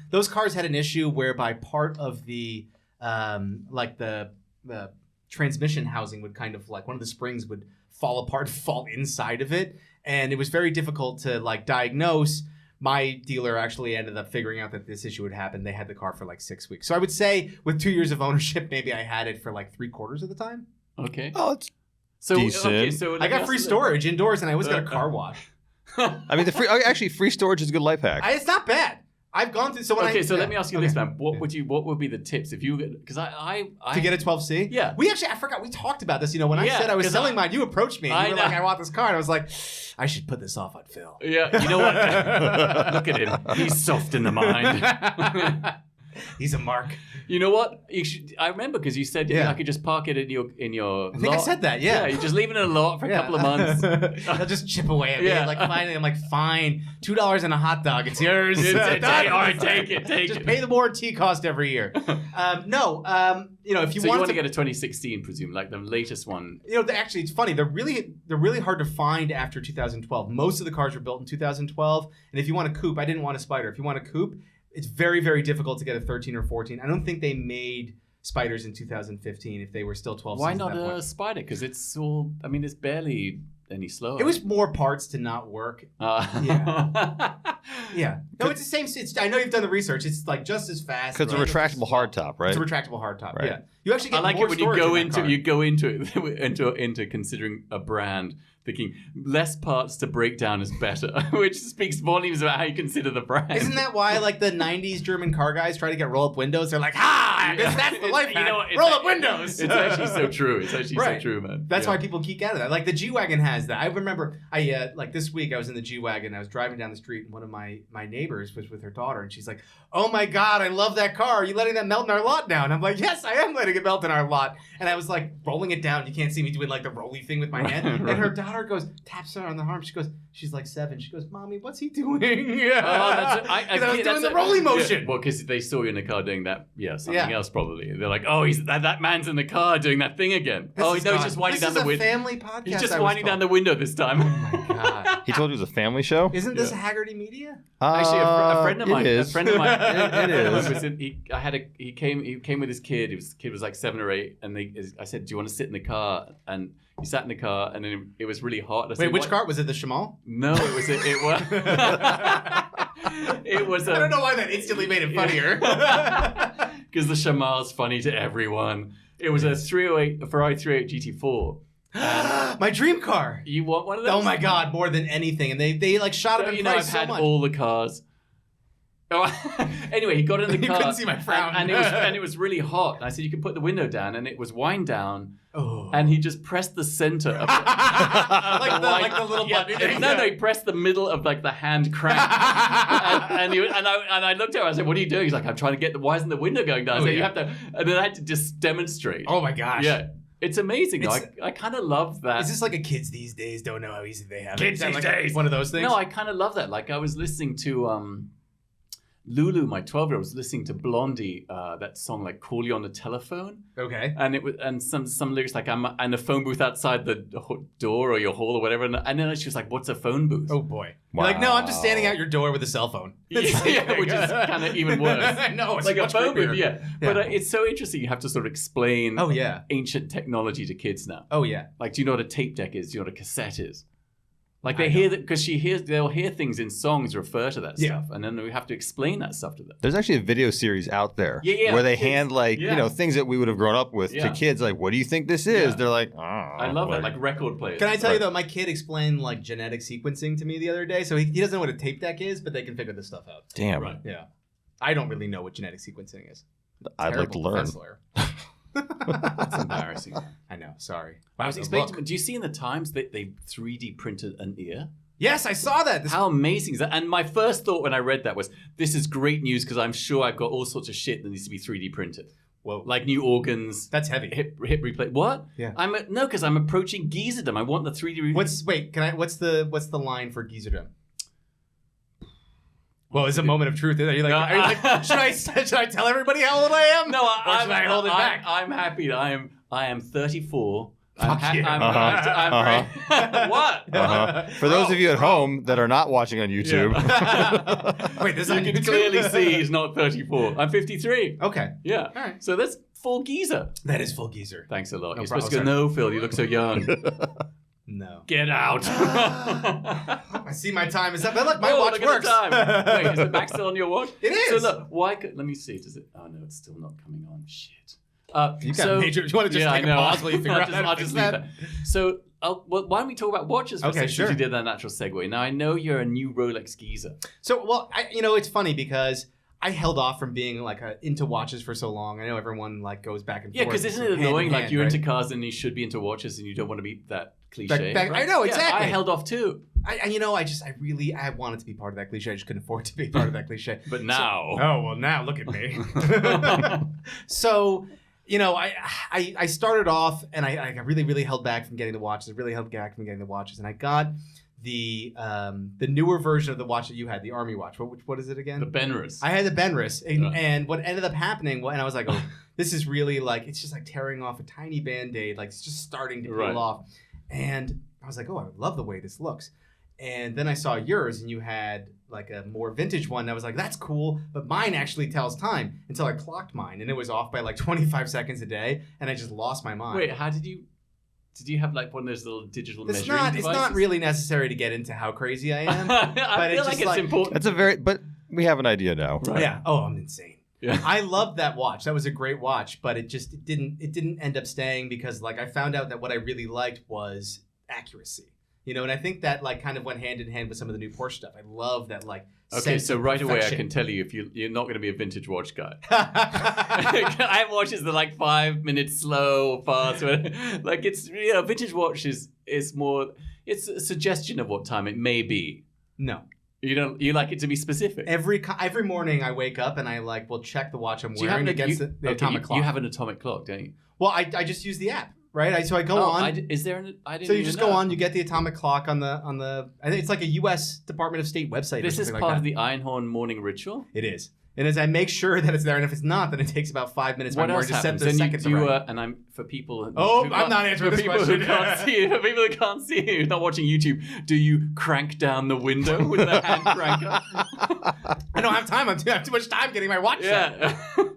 Those cars had an issue whereby part of the the transmission housing would kind of like one of the springs would fall apart, fall inside of it, and it was very difficult to like diagnose. My dealer actually ended up figuring out that this issue would happen. They had the car for like 6 weeks. So I would say with 2 years of ownership, maybe I had it for like 3/4 of the time. Okay. Oh, it's decent. Okay, so I got free storage indoors, and I always got a car wash. I mean, free storage is a good life hack. It's not bad. I've gone through. So let me ask you this, man. What would be the tips if you? Because I to get a 12C. Yeah. I forgot we talked about this. When I said I was selling mine, you approached me. And you were like, I want this car, and I was like, I should put this off on Phil. Yeah. You know what? Look at him. He's soft in the mind. He's a mark. You know what? I remember because you said I could just park it in your I think lot. I said that. Yeah. You just leave it in a lot for a couple of months. They'll just chip away at me. Like finally, I'm like, fine, $2 and a hot dog. It's yours. All right, take it. Just pay the warranty cost every year. If you want to get a 2016, presume like the latest one. Actually, it's funny. They're really hard to find after 2012. Most of the cars were built in 2012, and if you want a coupe, I didn't want a Spider. If you want a coupe, it's very, very difficult to get a 13 or 14. I don't think they made Spiders in 2015 if they were still 12 Why seasons not at that a point. Spider? Because it's all, it's barely any slower. It was more parts to not work. Yeah. No, it's the same. I know you've done the research. It's like just as fast. Because it's a retractable hardtop, right? It's a retractable hardtop, right. yeah. You actually get I like more it when you go into considering a brand thinking less parts to break down is better, which speaks volumes about how you consider the brand. Isn't that why like the 90s German car guys try to get roll-up windows? They're like, that's the life hack. Roll-up windows. It's actually so true. It's actually so true, man. That's why people geek out of that. Like the G Wagon has that. I remember like this week I was in the G Wagon. I was driving down the street and one of my neighbors was with her daughter and she's like, "Oh my God, I love that car. Are you letting that melt in our lot now?" And I'm like, "Yes, I am letting it melt in our lot." And I was like rolling it down. You can't see me doing like the rolly thing with my hand. And her daughter taps her on the arm. She's like 7. She goes, "Mommy, what's he doing?" I was doing the rolly motion. Yeah, well, because they saw you in the car doing that. Yeah, something else probably. They're like, "Oh, that man's in the car doing that thing again." He's just winding down the window. This is a family podcast. He's just winding down the window this time. Oh my God. He told you it was a family show? Isn't this Hagerty Media? Actually, a friend of mine. It is. A friend of mine. It is. He came with his kid. His kid was like 7 or 8, and I said, "Do you want to sit in the car?" And he sat in the car, and then it was really hot. Wait, which car was it? The Shamal? No, it was. It was. I don't know why that instantly made it funnier. Because the Shamal's funny to everyone. It was a Ferrari 308 GT4. My dream car. You want one of those? Oh my God, more than anything. And they like shot up in price so much. I've had all the cars. Anyway, he got in the car. You couldn't see my frown. And it was really hot. And I said, "You can put the window down," and it was wind down. Oh. And he just pressed the center of like the little button. No, he pressed the middle of like the hand crank. and I looked at him. I said, "What are you doing?" He's like, "I'm trying to get why isn't the window going down?" I said, "You have to," and then I had to just demonstrate. Oh my gosh. Yeah. It's amazing. I kind of love that. Is this like a kids these days don't know how easy they have Kids these days. One of those things? No, I kind of love that. Like I was listening to Lulu, my 12-year-old, was listening to Blondie, that song like "Call You on the Telephone." Okay. And it was some lyrics like "I'm in a phone booth outside the door or your hall or whatever," and then she was like, "What's a phone booth?" Oh boy. Wow. You're like, "No, I'm just standing out your door with a cell phone." Yeah, which is kind of even worse. No, it's like a phone booth, yeah. But it's so interesting. You have to sort of explain ancient technology to kids now. Oh yeah. Like, do you know what a tape deck is? Do you know what a cassette is? Like they hear that because they'll hear things in songs refer to that stuff, and then we have to explain that stuff to them. There's actually a video series out there where they hand things that we would have grown up with to kids. Like, what do you think this is? They're like, oh, I love that, like record players. Can I tell you though, my kid explained like genetic sequencing to me the other day. So he doesn't know what a tape deck is, but they can figure this stuff out. Damn. Right. Yeah. I don't really know what genetic sequencing is. I'd like to learn. That's embarrassing. I know. Sorry. I was expecting. Do you see in the Times that they 3D printed an ear? Yes, I saw that. How amazing is that? And my first thought when I read that was, this is great news because I'm sure I've got all sorts of shit that needs to be 3D printed. Whoa. Like new organs. That's heavy. Hip replay. What? Yeah. No, because I'm approaching Gizadom. I want the 3D. What's the line for Gizadom? Well, it's a moment of truth. Are you like, should I tell everybody how old I am? No, or should I hold it back? I'm happy. I am 34. Fuck you. What? For those of you at home that are not watching on YouTube, Wait, this is You on can YouTube? clearly see he's not 34. I'm 53. Okay. Yeah. All right. So that's full Giza. That is full geezer. Thanks a lot. No You're supposed to problem, go, no, Phil, you look so young. No. Get out. I see my time is up. But look, my Oh, watch look at works. the time. Wait, is the back still on your watch? It is. So look, let me see. Does it? Oh no, it's still not coming on. Shit. You've got major. Do you want to just take a pause while you figure out how to fix that? So, why don't we talk about watches for a Okay, second, sure. since you did that natural segue. Now, I know you're a new Rolex Giza. So, well, it's funny because I held off from being like into watches for so long. I know everyone like goes back and Yeah, forth. because isn't it annoying? Like you're into cars and you should be into watches, and you don't want to be that cliche. I know, Yeah, exactly. I held off too. I wanted to be part of that cliche. I just couldn't afford to be part of that cliche. But now, Oh, well, now look at me. So, I started off and I really, really held back from getting the watches. I really held back from getting the watches. And I got the newer version of the watch that you had, the Army watch. What is it again? the Benris. I had the Benris. And what ended up happening, and I was like, oh, this is really like, it's just like tearing off a tiny Band-Aid. Like it's just starting to peel off. And I was like, oh, I love the way this looks. And then I saw yours, and you had like a more vintage one. And I was like, that's cool, but mine actually tells time, until I clocked mine, and it was off by like 25 seconds a day, and I just lost my mind. Wait, how did you have like one of those little digital It's measuring not. devices? It's not really necessary to get into how crazy I am. I feel it's like just it's important. but we have an idea now. Right. Yeah. Oh, I'm insane. Yeah. I loved that watch. That was a great watch, but it didn't end up staying because like I found out that what I really liked was accuracy. And I think that like kind of went hand in hand with some of the new Porsche stuff. I love that like. Okay, sense so of right away I perfection. can tell you if you're not going to be a vintage watch guy. I have watches that are like 5 minutes slow or fast. Like it's vintage watch is more. It's a suggestion of what time it may be. No. You like it to be specific. Every morning I wake up and I will check the watch I'm wearing against the atomic clock. You have an atomic clock, don't you? Well, I just use the app, right? So I go on. Is there an? I didn't. So you even just know. go on. You get the atomic clock on the. I think it's like a U.S. Department of State website. This or is something part like of that. the Einhorn morning ritual. It is. And as I make sure that it's there, and if it's not, then it takes about 5 minutes. What else to set happens? the Then seconds you right. and I'm for people. Oh, who I'm can't- not answering for this people question. who can't see you. For people who can't see you, not watching YouTube. Do you crank down the window with the hand cranker? I don't have time. I have too much time getting my watch set.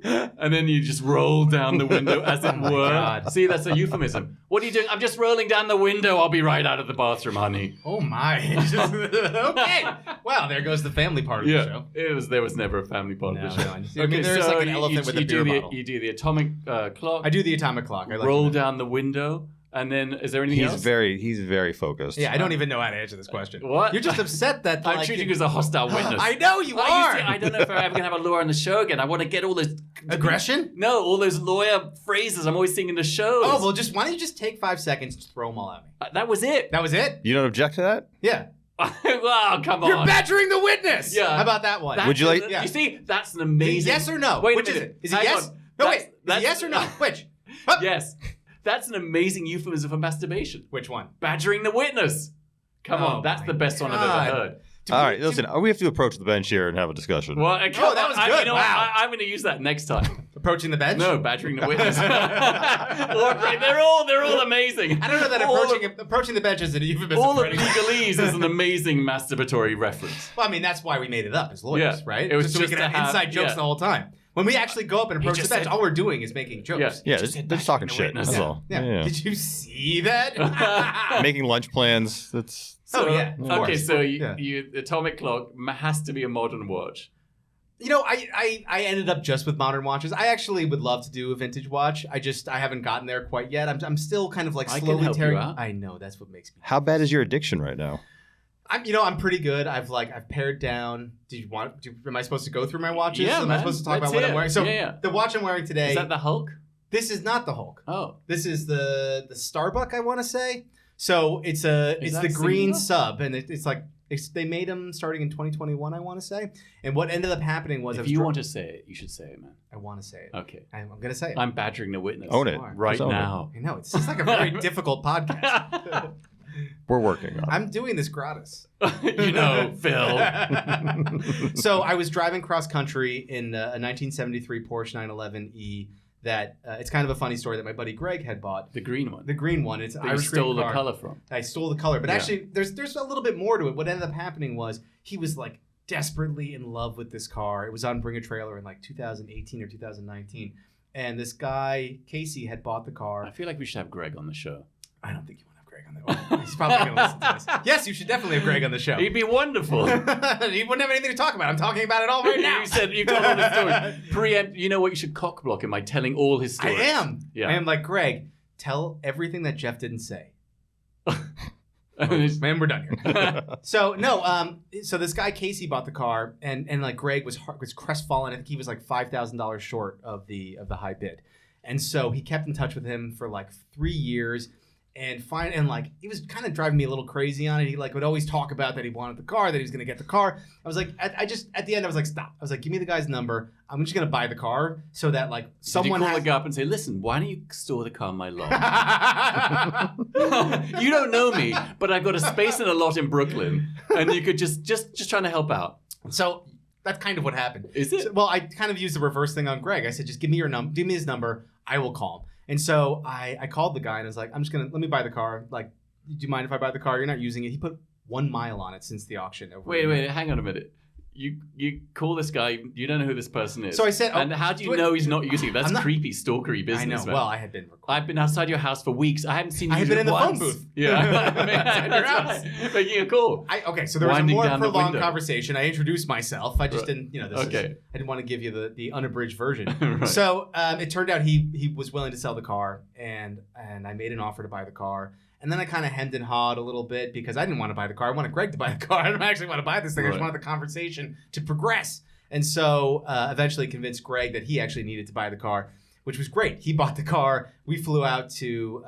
Yeah. And then you just roll down the window, as it Oh my were. God. See, that's a euphemism. What are you doing? I'm just rolling down the window. I'll be right out of the bathroom, honey. Oh my. Okay. Well, there goes the family part of the show. There was never a family part of the show. I mean, there's like an elephant with a beer bottle. You do the atomic clock. I do the atomic clock. I like roll to do that. down the window, and then is there anything else? He's very focused. Yeah, I don't even know how to answer this question. What? You're just upset that I'm like, treating you as a hostile witness. I know you are. I don't know if I'm ever going to have a lawyer on the show again. I want to get all those... Aggression? No, all those lawyer phrases I'm always seeing in the shows. Oh, well, why don't you just take 5 seconds to throw them all at me? That was it. That was it? You don't object to that? Yeah. Wow, come on. You're badgering the witness. Yeah. How about that one? That's Would you like- You see, that's an amazing... Yes or no? Wait a Which is minute. it? Is it Hang yes? on. No, That's- wait. Is it yes or no? Which? Up. Yes. That's an amazing euphemism for masturbation. Which one? Badgering the witness. Come Oh on, that's my the best one I've God. ever heard. All right, listen. We have to approach the bench here and have a discussion. Well, that was good. You know Wow. what? I'm going to use that next time. Approaching the bench? No, badgering the witness. they're all amazing. I don't know that approaching the bench is a euphemism All for of anything. legalese is an amazing masturbatory reference. Well, I mean, that's why we made it up as lawyers, Yeah. right? It was so we just can to have have- inside jokes yeah. the whole time. When we actually go up and approach the just bench, said- all we're doing is making jokes. Yeah, Just they're get just talking back shit. in the That's witness. all. Yeah. Did you see that? Making lunch plans. That's So, Oh, yeah, of Okay, course. so Yeah. you atomic clock has to be a modern watch. I ended up just with modern watches. I actually would love to do a vintage watch. I haven't gotten there quite yet. I'm still kind of like I can slowly help you tearing. out. I know that's what makes me. how bad is your addiction right now? I'm pretty good. I've pared down. Am I supposed to go through my watches? Yeah, Am man. I supposed to talk Let's about what hear I'm it. wearing? So Yeah. the watch I'm wearing today. Is that the Hulk? This is not the Hulk. Oh. This is the Starbuck, I want to say. So it's Is the that green singular? sub, and it's like They made them starting in 2021, I want to say. And what ended up happening was... If you want to say it, you should say it, man. I want to say it. Okay. I'm going to say it. I'm badgering the witness. Own it. Right Just own now. I know. It's just like a very difficult podcast. We're working on it. I'm doing this gratis. You know, Phil. So I was driving cross country in a 1973 Porsche 911E that it's kind of a funny story that my buddy Greg had bought. The green one. The green one. It's That you Irish stole green the car. color from. I stole the color, but Yeah. actually there's a little bit more to it. What ended up happening was he was like desperately in love with this car. It was on Bring a Trailer in like 2018 or 2019. And this guy, Casey, had bought the car. I feel like we should have Greg on the show. I don't think you want to have Greg on the He's probably going to listen to this. Yes, you should definitely have Greg on the show. He'd be wonderful. He wouldn't have anything to talk about. I'm talking about it all right now. You said you told all the stories. Preempt. You know what? You should cock block him by telling all his I stories. am. Yeah. I am like, Greg, tell everything that Jeff didn't say. And Man, we're done here. So so this guy Casey bought the car, and like Greg was crestfallen. I think he was like $5,000 short of the high bid, and so he kept in touch with him for like 3 years, and like he was kind of driving me a little crazy on it. He like would always talk about that he wanted the car, that he was going to get the car. I was like, I just at the end I was like, stop. I was like, give me the guy's number. I'm just going to buy the car so that like someone Did you call has. the guy up and say, listen, why don't you store the car in my lot? You don't know me, but I got a space in a lot in Brooklyn, and you could just trying to help out. So that's kind of what happened. Is it? So, well, I kind of used the reverse thing on Greg. I said, just give me his number. I will call him. And so I called the guy and I was like, let me buy the car. Like, do you mind if I buy the car? You're not using it. He put 1 mile on it since the auction. Wait, hang on a minute. You call this guy, you don't know who this person is. So I said, and how do you know he's not using it? That's not, creepy, stalkery business. I know. Man. Well, I had been recording. I've been outside your house for weeks. I haven't seen you. I had been in the once. phone booth. Yeah, Outside your house. right. Making a call. Okay, so there was a Winding more down the prolonged window. conversation. I introduced myself. I just Right. didn't, Okay. I didn't want to give you the unabridged version. Right. So it turned out he was willing to sell the car, and I made an offer to buy the car. And then I kind of hemmed and hawed a little bit because I didn't want to buy the car. I wanted Greg to buy the car. I didn't actually want to buy this thing. I just Right. wanted the conversation to progress. And so eventually convinced Greg that he actually needed to buy the car, which was great. He bought the car. We flew out to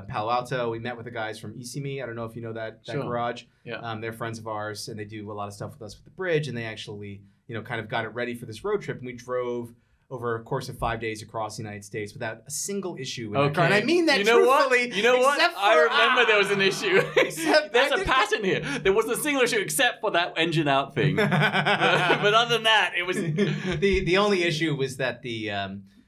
Palo Alto. We met with the guys from ECME. I don't know if you know that Sure. garage. Yeah. They're friends of ours, and they do a lot of stuff with us with the bridge. And they actually, kind of got it ready for this road trip. And we drove over a course of 5 days across the United States without a single issue in that car. And I mean that truthfully. You know what? except for- I remember there was an issue. Except- There's I a think- pattern here. There wasn't a single issue except for that engine out thing. But other than that, it was... the only issue was that the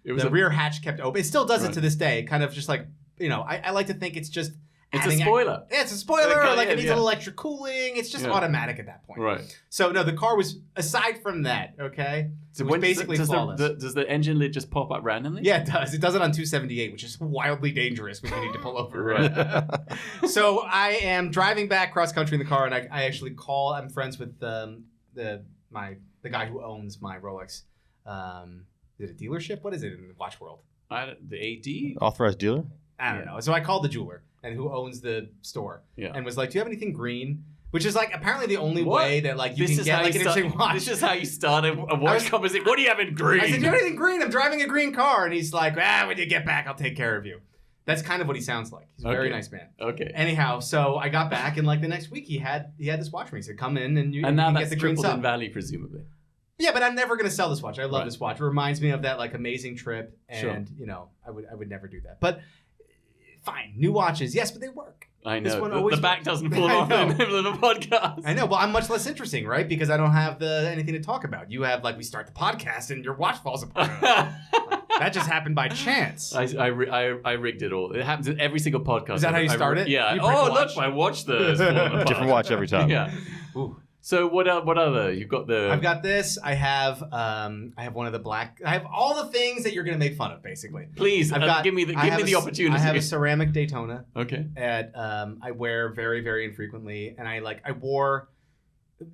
was the a- rear hatch kept open. It still does Right. it to this day. Kind of just like, I like to think it's just... It's a adding- spoiler. Yeah, it's a spoiler. Okay, Like yeah, it needs yeah. an electric cooling. It's just Yeah. automatic at that point. Right. So no, the car was, aside from that, okay? So it was when basically does flawless. does the engine lid just pop up randomly? Yeah, it does. It does it on 278, which is wildly dangerous when you need to pull over. Right. So I am driving back cross country in the car, and I actually call. I'm friends with the guy who owns my Rolex. Is it a dealership? What is it in the watch world? The AD? Authorized dealer? I don't know. So I called the jeweler and who owns the store, Yeah. and was like, "Do you have anything green?" Which is like apparently the only What? way that like you This can is get how like you an start, interesting watch. This is how you start a watch was- conversation. What do you have in green? I said, "Do you have anything green? I'm driving a green car," and he's like, "When you get back, I'll take care of you." That's kind of what he sounds like. He's a very Okay. nice man. Okay. Anyhow, so I got back, and like the next week, he had this watch for me. He said, "Come in, and you And now can that's get the green tripled in sub." value, presumably. Yeah, but I'm never gonna sell this watch. I love Right. this watch. It reminds me of that like amazing trip, Sure. and I would never do that. But fine, new watches, yes, but they work. I This know. one The always back works. doesn't fall I off in know. the middle of a podcast. I know. Well, I'm much less interesting, right? Because I don't have anything to talk about. You have we start the podcast and your watch falls apart. That just happened by chance. I rigged it all. It happens in every single podcast. Is that how you start it? Yeah. You break a Oh, watch? look, my watch there is falling apart. Different watch every time. Yeah. Ooh. So what other? You've got the... I've got this. I have one of the black. I have all the things that you're gonna make fun of, basically. Please, give me the opportunity. I have a ceramic Daytona. Okay. I wear very, very infrequently, and I wore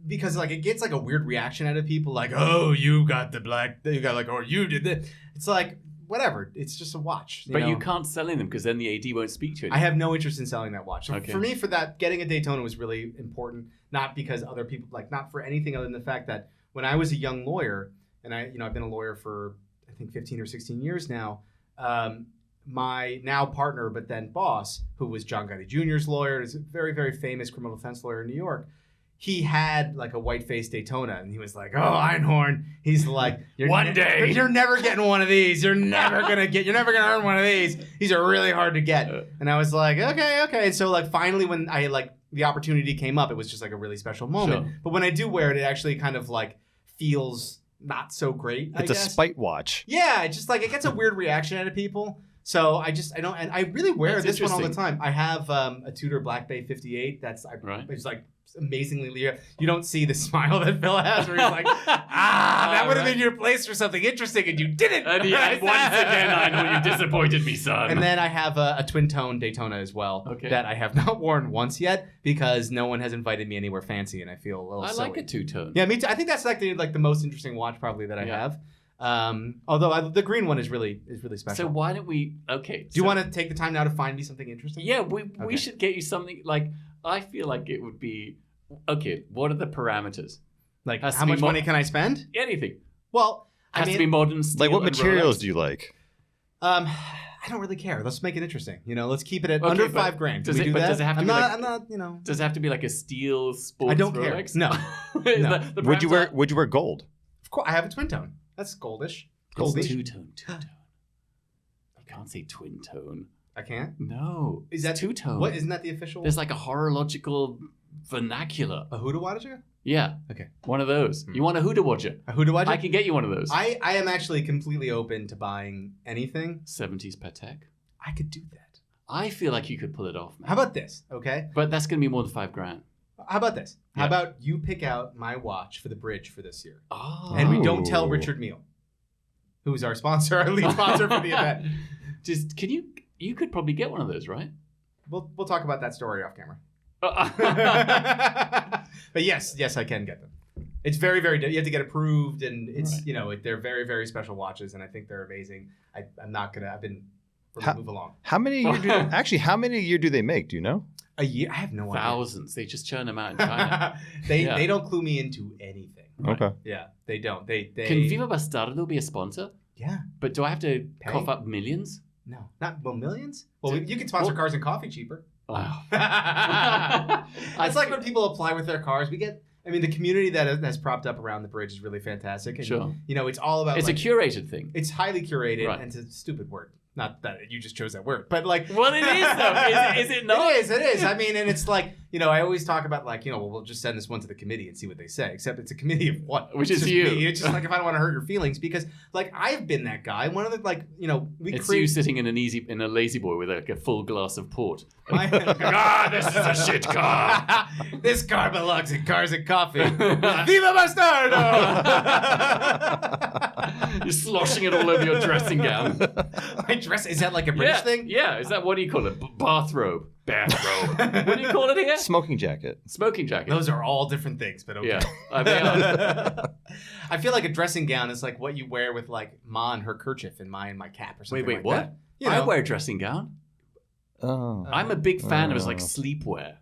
because it gets a weird reaction out of people, like, oh, you got the black, you got or you did this. It's like whatever. It's just a watch. But you can't sell in them because then the AD won't speak to you. I have no interest in selling that watch. So Okay. for me, for that, getting a Daytona was really important, not because other people, not for anything other than the fact that when I was a young lawyer, and I've been a lawyer for, I think, 15 or 16 years now, my now partner, but then boss, who was John Gotti Jr.'s lawyer, is a very, very famous criminal defense lawyer in New York, he had like a white face Daytona, and he was like, "Oh, Einhorn." He's like, One day. you're never getting one of these. You're never gonna earn one of these. These are really hard to get." And I was like, okay. And so like finally, when I like the opportunity came up, it was just like a really special moment. Sure. But when I do wear it, it actually kind of like feels not so great. It's a spite watch. Yeah, it's just like it gets a weird reaction out of people. So I don't, and I really wear That's this one all the interesting. time. I have a Tudor Black Bay 58. Right. It's like amazingly Leo. You don't see the smile that Phil has where he's like, that would have been your place for something interesting, and you didn't. And once again, I know you disappointed me, son. And then I have a twin tone Daytona as well that I have not worn once yet because no one has invited me anywhere fancy, and I feel a little I silly. like a two-tone. Yeah, me too. I think that's like the most interesting watch probably that I have. Although the green one is really special. So why don't we? Okay. Do you want to take the time now to find me something interesting? Yeah, we should get you something like. I feel like it would be. Okay, what are the parameters? Like Has to how be much money can I spend? Anything. Well, Has to be modern steel. Like, what and materials Rolex. do you like? I don't really care. Let's make it interesting. Let's keep it at Okay, under but $5,000. does Can we it- do but that? does it have to I'm be not, like- I'm not. Does it have to be like a steel sports I don't care. Rolex? No. Is No. the Would you parameter- wear gold? Of course, I have a twin tone. That's goldish. It's Goldish. two-tone. You can't say twin tone. I can't. No. Is that two-tone? What isn't that the official? There's like a horological vernacular. A Huda Watcher? Yeah. Okay. One of those. You want a Huda Watcher? A Huda Watcher? I can get you one of those. I am actually completely open to buying anything. 70s Patek. I could do that. I feel like you could pull it off, man. How about this? Okay. But that's going to be more than $5,000. How about this? How Yeah. about you pick out my watch for the bridge for this year, Oh. and we don't tell Ooh. Richard Mille, who's our sponsor, our lead sponsor for the event. Just can you could probably get one of those, right? We'll talk about that story off camera. But yes, I can get them. It's very, very. You have to get approved, and it's Right. they're very, very special watches, and I think they're amazing. I'm not gonna. We're How- gonna move along. How many a year how many a year do they make? Do you know? A year? I have no Thousands. They just churn them out in China. idea. They Yeah. don't clue me into anything. Right. Okay. Yeah, they don't. They Can Viva Bastardo be a sponsor? Yeah. But do I have to Pay? cough up millions? No, not millions. Well, So- you can sponsor well- cars and coffee cheaper. Oh. It's like when people apply with their cars. The community that has propped up around the bridge is really fantastic. And, Sure. it's all about. It's like, a curated thing. It's highly curated, Right. and it's a stupid word. Not that you just chose that word, but like. Well, it is though. Is it not? It is. And it's like, I always talk about like, we'll just send this one to the committee and see what they say. Except it's a committee of what? Which It's is just you. me. It's just like if I don't want to hurt your feelings because like I've been that guy. One of the like, we It's create. you sitting in a lazy boy with like a full glass of port. This is a shit car. This car belongs in Cars and Coffee. Viva Bastardo! You're sloshing it all over your dressing gown. My dress is that like a British thing? Yeah, is that what do you call it? Bathrobe. Bathrobe. What do you call it again? Smoking jacket. Smoking jacket. Those are all different things, but okay. Yeah, they are. I feel like a dressing gown is like what you wear with like Ma and her kerchief and my cap or something. Wait, like what? That. I wear a dressing gown. Oh. I'm a big fan of like sleepwear.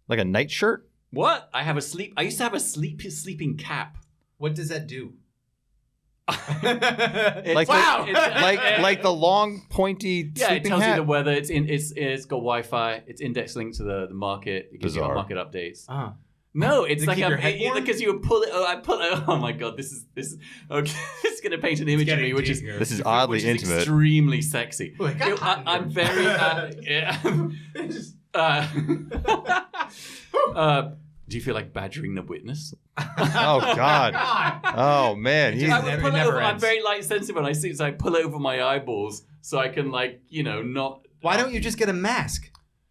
Like a nightshirt? What? I used to have a sleeping cap. What does that do? Like wow! like the long pointy Yeah, it sleeping tells hat? you the weather. It's got Wi-Fi. It's index linked to the market. It gives you Bizarre. market updates. Uh-huh. No, it's To like keep your head warm? because you would pull it. I pull it. Oh my god, this is okay. It's gonna paint an image of me, which is This is oddly which is intimate. extremely sexy. Ooh, it got hot in I'm here. very. Do you feel like badgering the witness? Oh God. Oh man. It He's, I just- would it pull never over. I'm ends. very light sensitive when I see it, so I pull over my eyeballs so I can not. Why don't you just get a mask?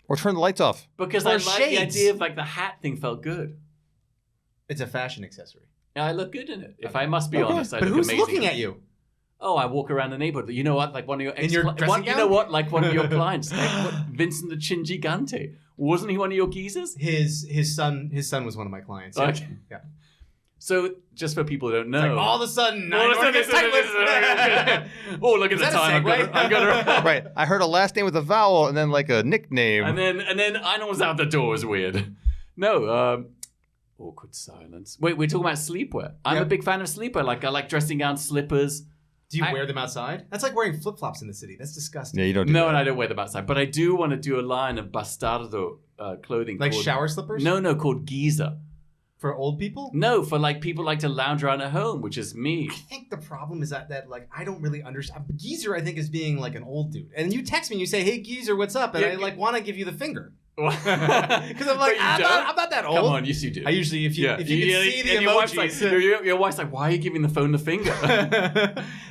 or turn the lights off. Because Or I like the shades. idea of like the hat thing felt good. It's a fashion accessory. Yeah, I look good in it. If I must be Okay. honest, I But look who's amazing. looking at you? Oh, I walk around the neighborhood. You know what? Like one of your In your dressing you gown? know what? Like one of your clients, Vincent the Chin Gigante. Wasn't he one of your geezers? His son was one of my clients. Yeah. Okay. Yeah. So, just for people who don't know, Like all of a sudden, All of a sudden, it's oh, look at Is the that a time. segue? I'm gonna Right. I heard a last name with a vowel and then like a nickname. and then I was out the door. It was weird. No, awkward silence. Wait, we're talking about sleepwear. I'm Yep. a big fan of sleepwear. Like I like dressing gown, slippers. Do you I- wear them outside? That's like wearing flip flops in the city. That's disgusting. yeah, you don't do No, that. and I don't wear them outside. But I do want to do a line of Bastardo clothing. Like called, shower slippers? No, called Giza. For old people? No, for like people like to lounge around at home, which is me. I think the problem is that like I don't really understand. Geezer, I think, is being like an old dude. And you text me and you say, "Hey, Geezer, what's up?" And I like want to give you the finger. Because I'm like, I'm not that old. Come on, yes you do. I usually, if you can see the emojis. Your wife's like, why are you giving the phone the finger?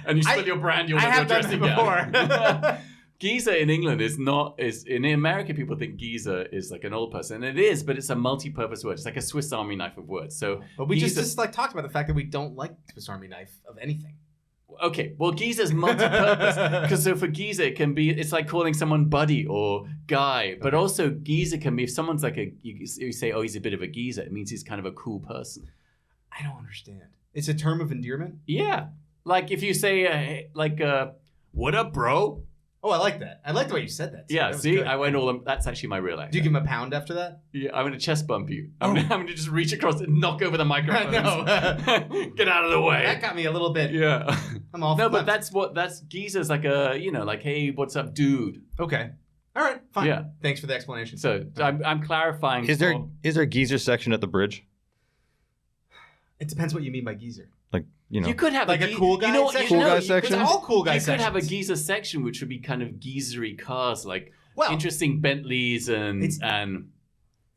And you spill your brand, you're dressing down. Giza in England in America, people think Giza is like an old person, and it is, but it's a multi-purpose word. It's like a Swiss Army knife of words. So, but we just like talked about the fact that we don't like Swiss Army knife of anything. Okay, well, Giza's multi-purpose because so for Giza it's like calling someone buddy or guy, but also Giza can be if someone's like you say, oh, he's a bit of a Giza, it means he's kind of a cool person. I don't understand. It's a term of endearment. Yeah, like if you say what up, bro? Oh, I like that. I like the way you said that. Yeah, that see, good. I went that's actually my real accent. Do you give him a pound after that? Yeah, I'm going to chest bump you. I'm going to just reach across and knock over the microphone. Get out of the way. That got me a little bit. Yeah. I'm all No, but that's Giza's like like, hey, what's up, dude? Okay. All right, fine. Yeah. Thanks for the explanation. So I'm clarifying. Is there a geezer section at the bridge? It depends what you mean by geezer. Like, you could have like a cool guy section. Cool guy section. It's all cool guy You sections. could have a Giza section, which would be kind of geezery cars, like interesting Bentleys and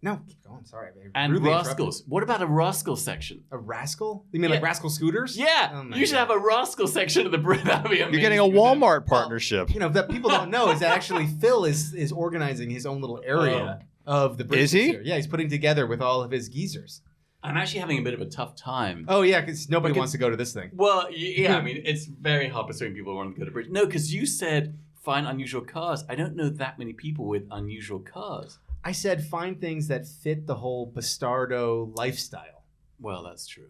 No, keep going. Sorry, and rascals. What about a rascal section? A rascal? You mean like rascal scooters? Yeah, Oh you should have a rascal section of the bridge. That'd be amazing. You're getting a Walmart partnership. Well, that people don't know is that actually Phil is organizing his own little area of the bridge. Is he? Yeah, he's putting together with all of his geezers. I'm actually having a bit of a tough time. Oh, yeah, because nobody wants to go to this thing. Well, yeah, I mean, it's very hard persuading people who want to go to bridge. No, because you said find unusual cars. I don't know that many people with unusual cars. I said find things that fit the whole Bastardo lifestyle. Well, that's true.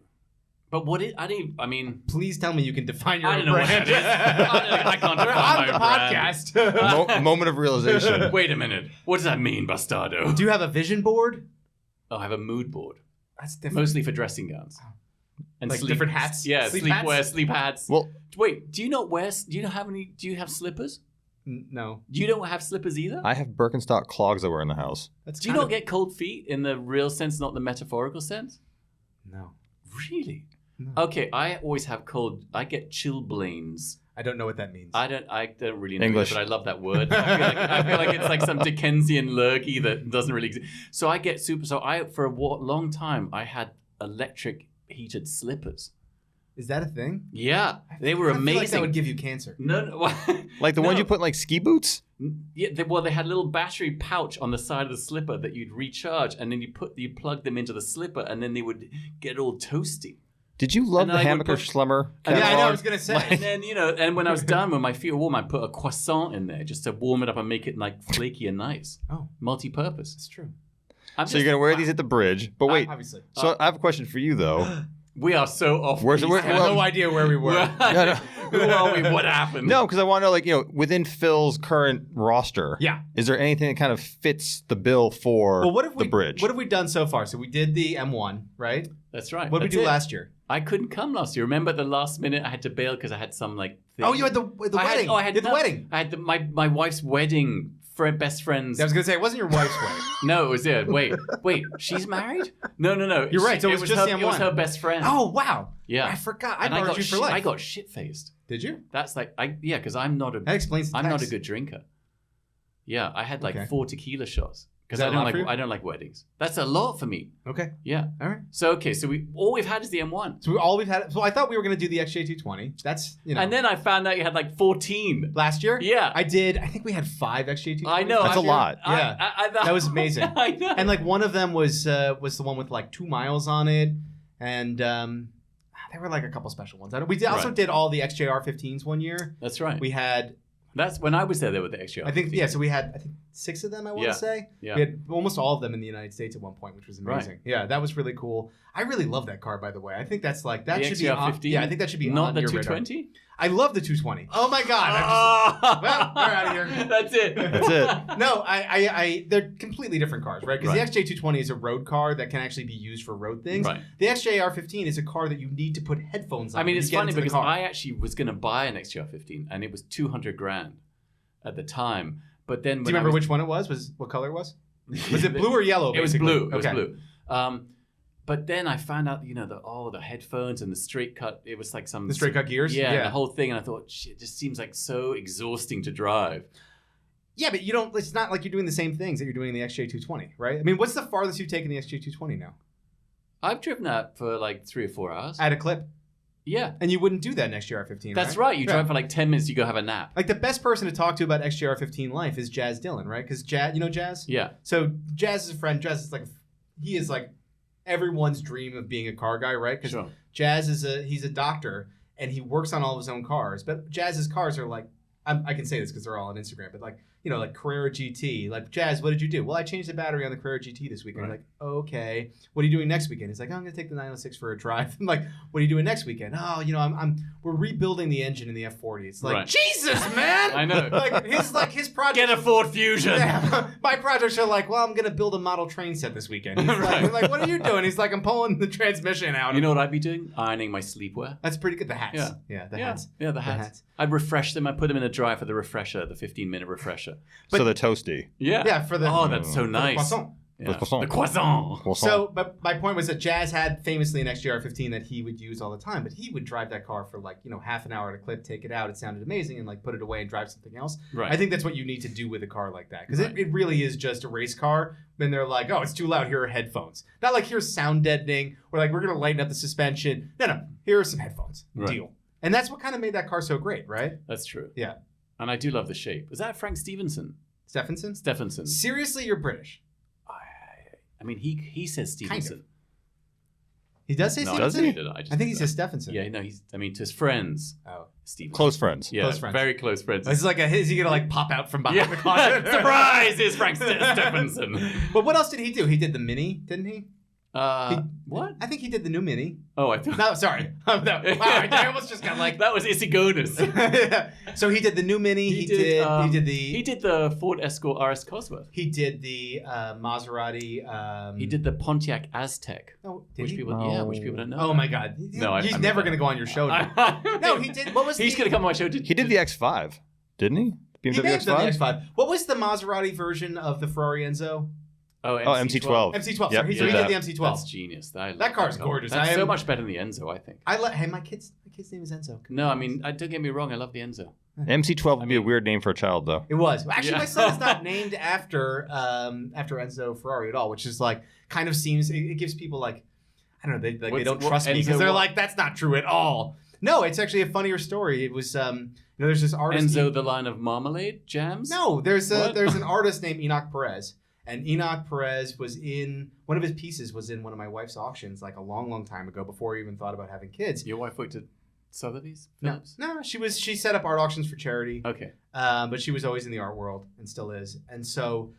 But please tell me you can define your I own don't know brand. what that is. I can't define On the my podcast. Moment of realization. Wait a minute. What does that mean, Bastardo? Do you have a vision board? Oh, I have a mood board. That's different. Mostly for dressing gowns. And like different hats? Yeah, Sleep sleep hats. Well, wait, do you have slippers? No. You don't have slippers either? I have Birkenstock clogs I wear in the house. Do you not get cold feet in the real sense, not the metaphorical sense? No. Really? No. Okay, I always have I get chilblains. I don't know what that means. I don't really know English. it, but I love that word. I feel like it's like some Dickensian lurgy that doesn't really exist. So I get for a long time, I had electric heated slippers. Is that a thing? Yeah, they were I feel amazing. like that would give you cancer. No. Like the ones you put in like ski boots? Yeah, they had a little battery pouch on the side of the slipper that you'd recharge, and then you plug them into the slipper, and then they would get all toasty. Did you love the Hammaker Schlemmer? Yeah, I know. I was gonna say. And then and when I was done, when my feet were warm, I put a croissant in there just to warm it up and make it like flaky and nice. Oh, multi-purpose. It's true. So you're gonna wear these at the bridge, but wait. Obviously. So I have a question for you though. We are so off. I have no idea where we were. Who are we? What happened? No, because I want to know, within Phil's current roster, is there anything that kind of fits the bill for the bridge? What have we done so far? So we did the M1, right? That's right. What did we do last year? I couldn't come last year. Remember at the last minute I had to bail because I had some like thing. Oh, you had the wedding. I had the wedding. I had my wife's wedding. Best friends. I was gonna say it wasn't your wife's wedding. No, it was it. Wait, she's married? No. You're right. So it was just the M1. It was her best friend. Oh wow. Yeah. I forgot. I borrowed you for life. I got shit faced. Did you? That's like because I'm not a. That explains the I'm text. not a good drinker. Yeah, I had like 4 tequila shots. Because I don't like weddings. That's a lot for me. Okay. Yeah. All right. So all we've had is the M1. So I thought we were going to do the XJ220. That's And then I found out you had like 14 last year. Yeah. I did. I think we had 5 XJ220s. I know. That's a lot. Yeah. That was amazing. I know. And like one of them was the one with like 2 miles on it, and there were like a couple special ones. We also did all the XJR15s one year. That's right. We had. That's when I was there. They were the XJR. I think So we had 6 of them. I want to say. Yeah. We had almost all of them in the United States at one point, which was amazing. Right. Yeah, that was really cool. I really love that car, by the way. I think that's like that the should XJR15? be. Yeah, I think that should be not on the your 220. radar. I love the 220. Oh my god! Well, we're out of here. That's it. That's it. No, they're completely different cars, right? Because the XJ220 is a road car that can actually be used for road things. Right. The XJR15 is a car that you need to put headphones on. I mean, it's funny because I I actually was going to buy an XJR15, and it was $200,000 at the time. But then, do you remember which one it was? What color it was? Was it blue or yellow? It was basically? blue. It was blue. But then I found out, the headphones and the straight cut. It was like The straight cut gears? Yeah, and the whole thing. And I thought, shit, it just seems like so exhausting to drive. Yeah, but it's not like you're doing the same things that you're doing in the XJ220, right? I mean, what's the farthest you've taken the XJ220 now? I've driven that for like 3 or 4 hours. At a clip? Yeah. And you wouldn't do that in XJR15, That's right. You drive for like 10 minutes, you go have a nap. Like the best person to talk to about XJR15 life is Jazz Dillon, right? Because Jazz, you know Jazz? Yeah. So Jazz is a friend. Jazz is he is like everyone's dream of being a car guy, right? Because Sure. Jazz he's a doctor and he works on all of his own cars. But Jazz's cars are like, I can say this because they're all on Instagram, but like Carrera GT. Like, Jazz, what did you do? Well, I changed the battery on the Carrera GT this weekend. Right. I'm like, okay. What are you doing next weekend? He's like, I'm going to take the 906 for a drive. I'm like, what are you doing next weekend? Oh, we're rebuilding the engine in the F40. It's like, Right. Jesus, man! I know. his project. Get a Ford Fusion. Yeah, my projects are like, well, I'm going to build a model train set this weekend. He's Right. like, what are you doing? He's like, I'm pulling the transmission out. You know what I'd be doing? Ironing my sleepwear. That's pretty good. The hats. Yeah. The hats. Yeah, the hats. I'd refresh them. I'd put them in a dryer for the refresher, the 15-minute refresher. So the toasty. Yeah. Yeah, for the... Oh, that's so for the nice. croissant. Yeah. The croissant. The croissant. So, but my point was that Jazz had famously an XJR15 that he would use all the time, but he would drive that car for half an hour at a clip, take it out, it sounded amazing, and put it away and drive something else. Right. I think that's what you need to do with a car like that, because Right. it really is just a race car. Then they're like, oh, it's too loud, here are headphones. Not like here's sound deadening, or like we're going to lighten up the suspension. No, here are some headphones. Right. Deal. And that's what kind of made that car so great, right? That's true. Yeah. And I do love the shape. Was that Frank Stevenson? Stephenson? Stephenson. Seriously, you're British. I mean, he says Stevenson. He does say No, Stephenson? I did it. I think he says Stephenson. Yeah, no, to his friends. Oh. Stevenson. Close friends. Yeah, Close friends. very close friends. Is he going to pop out from behind the car? Surprise! It's Frank Stephenson. But what else did he do? He did the Mini, didn't he? What? I think he did the new Mini. Oh, I thought. No, sorry. Wow, I almost just got that was Isigonus. So he did the new Mini. He did the Ford Escort RS Cosworth. He did the Maserati. He did the Pontiac Aztec. Oh, which he? people don't know. Oh my God. No, he's never going to go on your show. No, he did. What was he's going to come on my show? He did the X5, didn't he? BMW He may have done the X5? X5. What was the Maserati version of the Ferrari Enzo? Oh, MC12. MC12. Yep, So he did did that. the MC12. That's genius. That car's gorgeous. That's so much better than the Enzo, I think. Hey, my kid's name is Enzo. No, I mean, don't get me wrong. I love the Enzo. MC12 would be a weird name for a child, though. It was. Actually, Yeah. my son is not named after Enzo Ferrari at all, which is kind of seems it gives people I don't know, they don't trust me because they're like, that's not true at all. No, it's actually a funnier story. It was there's this artist Enzo, the line of marmalade jams. No, there's an artist named Enoch Perez. And Enoch Perez was in one of his pieces was in one of my wife's auctions a long time ago before we even thought about having kids. Your wife worked at Sotheby's? No, she set up art auctions for charity. Okay. But she was always in the art world and still is. And so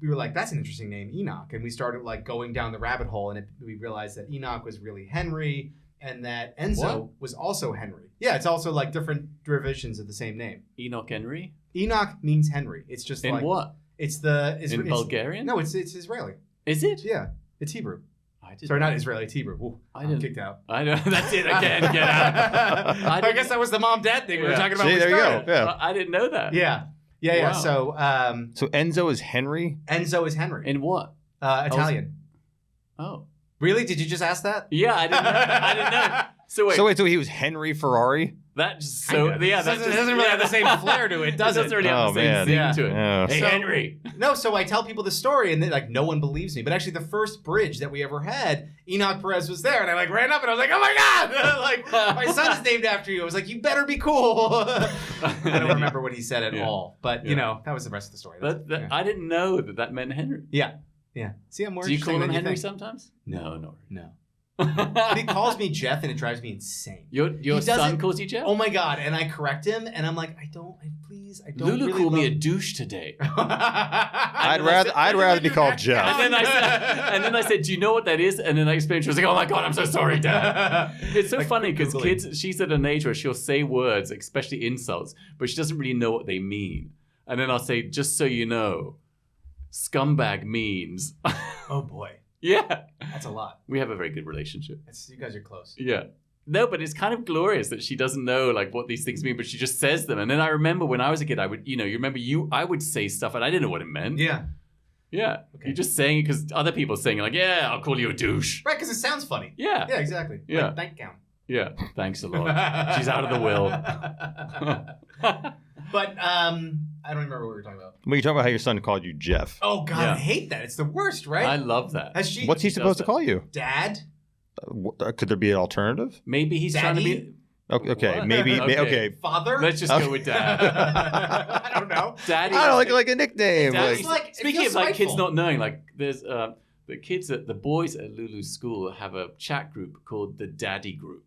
we were like, that's an interesting name, Enoch. And we started going down the rabbit hole, and we realized that Enoch was really Henry, and that Enzo was also Henry. Yeah, it's also different derivations of the same name. Enoch Henry? Enoch means Henry. It's just in what? It's Bulgarian? No, it's Israeli. Is it? Yeah, it's Hebrew. I Sorry, not Israeli, it's Hebrew. Ooh, I'm kicked out. I know. That's it again. Get out. I guess that was the mom-dad thing we were talking about. See, there you go. Yeah. I didn't know that. Yeah. Wow. So Enzo is Henry? Enzo is Henry. In what? Italian. Oh. Really? Did you just ask that? Yeah, I didn't know. So So he was Henry Ferrari? That doesn't really have the same flair to it, does it? Doesn't really have the same thing to it. Yeah. Hey, Henry. No, so I tell people the story, and no one believes me. But actually, the first bridge that we ever had, Enoch Perez was there, and I ran up, and I was like, "Oh my God! My son's named after you." I was like, "You better be cool." I don't remember what he said at all, but that was the rest of the story. I didn't know that meant Henry. Yeah. See, I'm more. Do you call him than Henry think. sometimes? No. He calls me Jeff, and it drives me insane. Your son calls you Jeff? Oh my God! And I correct him, and I'm like, I don't. Lulu really called me a douche today. I'd rather be called Jeff. And then I said, "Do you know what that is?" And then I explained. She was like, "Oh my God, I'm so sorry, Dad." It's so funny because kids. She's at an age where she'll say words, especially insults, but she doesn't really know what they mean. And then I'll say, "Just so you know, scumbag means." Oh boy. Yeah. That's a lot. We have a very good relationship. You guys are close. Yeah. No, but it's kind of glorious that she doesn't know what these things mean, but she just says them. And then I remember when I was a kid, I would, I would say stuff and I didn't know what it meant. Yeah. Yeah. Okay. You're just saying it because other people are saying it, like, yeah, I'll call you a douche. Right, because it sounds funny. Yeah. Yeah, exactly. Yeah. Like, thank count. Yeah. Thanks a lot. She's out of the will. But I don't remember what we were talking about. Well, you talking about how your son called you Jeff. Oh God, Yeah. I hate that. It's the worst, right? I love that. Has she? What's he supposed to call you? Dad? Could there be an alternative? Maybe he's trying to Daddy? be. Okay, What? maybe. Okay. Okay. Father? Let's just go with dad. I don't know. Daddy. I don't like a nickname. Daddy- It's like- it Speaking feels of like kids spiteful. not knowing, like there's the boys at Lulu's school have a chat group called the Daddy Group.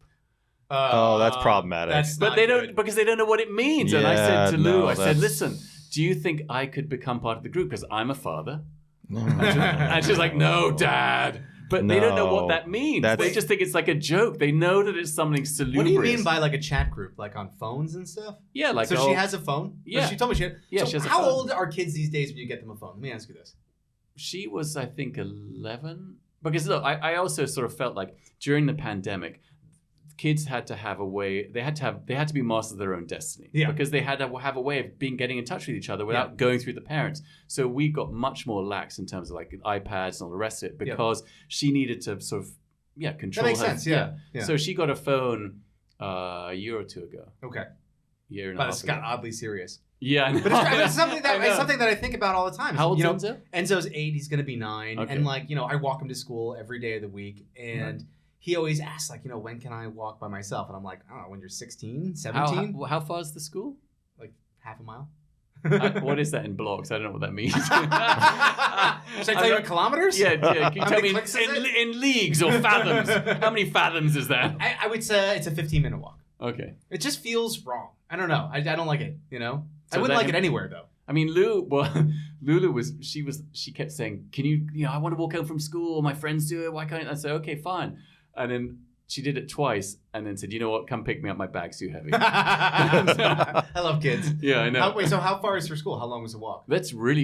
Oh, that's problematic. That's But not they good. don't because they don't know what it means. And I Yeah, said to Lou, no, I said, that's- listen, do you think I could become part of the group because I'm a father? No. And she's like, no, Dad. But they don't know what No. that means. That's- They just think it's like a joke. They know that it's something salubrious. What do you mean by like a chat group, like on phones and stuff? Yeah, like So she has a phone? Yeah. She told me she had. Yeah, so she has a how phone. old are kids these days when you get them a phone? Let me ask you this. She was, I think, 11. Because look, I also sort of felt like during the pandemic, kids had to have a way. They had to be masters of their own destiny. Yeah. Because they had to have a way of getting in touch with each other without going through the parents. So we got much more lax in terms of like iPads and all the rest of it because she needed to sort of control. That makes her, sense. Yeah. So she got a phone a year or two ago. Okay. Year and a But half it's got ago. oddly serious. Yeah, I know. But it's something that I know. it's something that I think about all the time. How old's you know, Enzo? Enzo's 8. He's going to be 9, Okay. and like I walk him to school every day of the week, and he always asks like when can I walk by myself? And I'm like, I don't know, when you're 16, 17, How far is the school? like half a mile. What is that in blocks? I don't know what that means. Should I tell you in kilometers? Yeah. Can you How tell many me clicks is it? in leagues or fathoms? How many fathoms is that? I would say it's a 15-minute walk. Okay. It just feels wrong. I don't know. I don't like it. I So wouldn't then- like it anywhere though. I mean, Lulu she kept saying, can you I want to walk home from school. My friends do it. Why can't I? I said, okay, fine. And then she did it twice and then said, you know what? Come pick me up. My bag's too heavy. I love kids. Yeah, I know. Wait, so how far is her school? How long was the walk?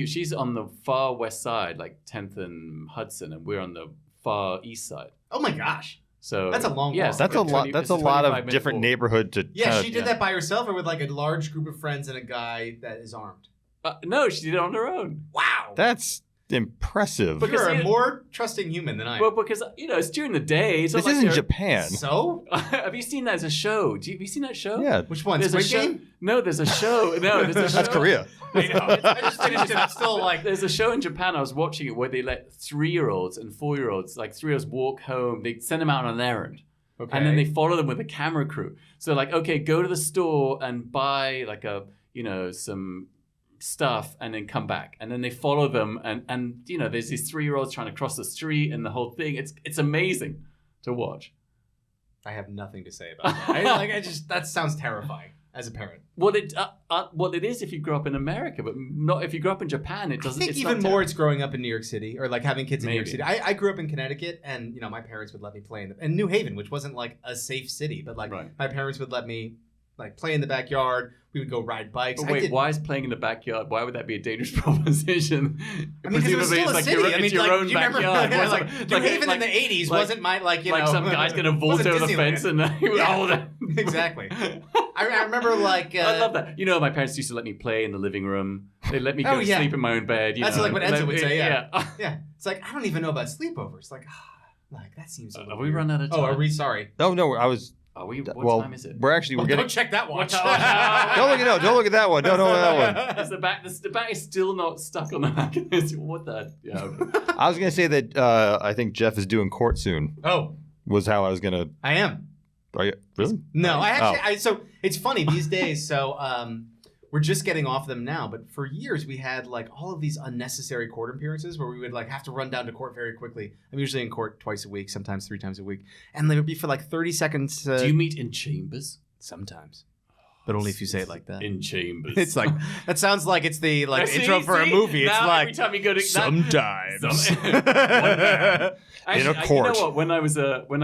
She's on the far west side, like 10th and Hudson, and we're on the far east side. Oh my gosh. So That's a long yes, walk. That's a like lot. 20 That's it's a lot 25 of minute different walk. neighborhood to. Yeah, kinda- she did that by herself or with like a large group of friends and a guy that is armed. No, she did it on her own. Wow. That's impressive. But- You're a because- more trusting human than I am. Well, because it's during the day. It's not This like isn't you're- Japan. So? Have you seen that as a show? Have you seen that show? Yeah, Which one? There's a Squid show. Game? No, there's a show. No, there's a show. that's Korea. I know. I just finished it. I'm still like... There's a show in Japan. I was watching it where they let 3-year-olds and 4-year-olds, like 3-year-olds, walk home. They send them out on an errand. Okay. And then they follow them with a camera crew. So like, okay, go to the store and buy like some stuff and then come back. And then they follow them and there's these 3-year-olds trying to cross the street and the whole thing. It's amazing to watch. I have nothing to say about that. That sounds terrifying as a parent. Well, it is if you grew up in America, but not if you grew up in Japan. It I doesn't. think it's even not more it's growing up in New York City or like having kids in New York Maybe. City. I grew up in Connecticut and, my parents would let me play in New Haven, which wasn't like a safe city, but like Right. my parents would let me like play in the backyard. We would go ride bikes. But wait, why is playing in the backyard? Why would that be a dangerous proposition? I mean, 'cause it was still a city. It's your own you remember, backyard. yeah, What's like, up- New Haven in the 80s like- wasn't my, like some guy's gonna vault wasn't over the Disneyland. fence and Yeah. Exactly. I remember like... I love that. My parents used to let me play in the living room. They let me go Oh, yeah. sleep in my own bed. That's like what Enzo would say, yeah. yeah. Yeah. It's like, I don't even know about sleepovers. Like, that seems a Have little we run out of time? Oh, are we? Sorry. Oh no, I was. Are we? What well, time is it? we're actually Well, we're getting. don't check that watch. What- Don't look at no. Don't look at that one. Don't look at that one. Is the back is still not stuck on the back of this? What the? Yeah. Okay. I was gonna say that I think Jeff is doing court soon. Oh, Was how I was gonna. I am. Are you really? No, I Oh. actually. So it's funny these days. So we're just getting off them now, but for years we had like all of these unnecessary court appearances where we would like have to run down to court very quickly. I'm usually in court twice a week, sometimes 3 times a week, and they would be for like 30 seconds. Do you meet in chambers? Sometimes, but only if you say it like that. In chambers. It's like that sounds like it's the like See, intro for a movie. It's now like every time you go to sometimes. Actually, In a You court. know what? When I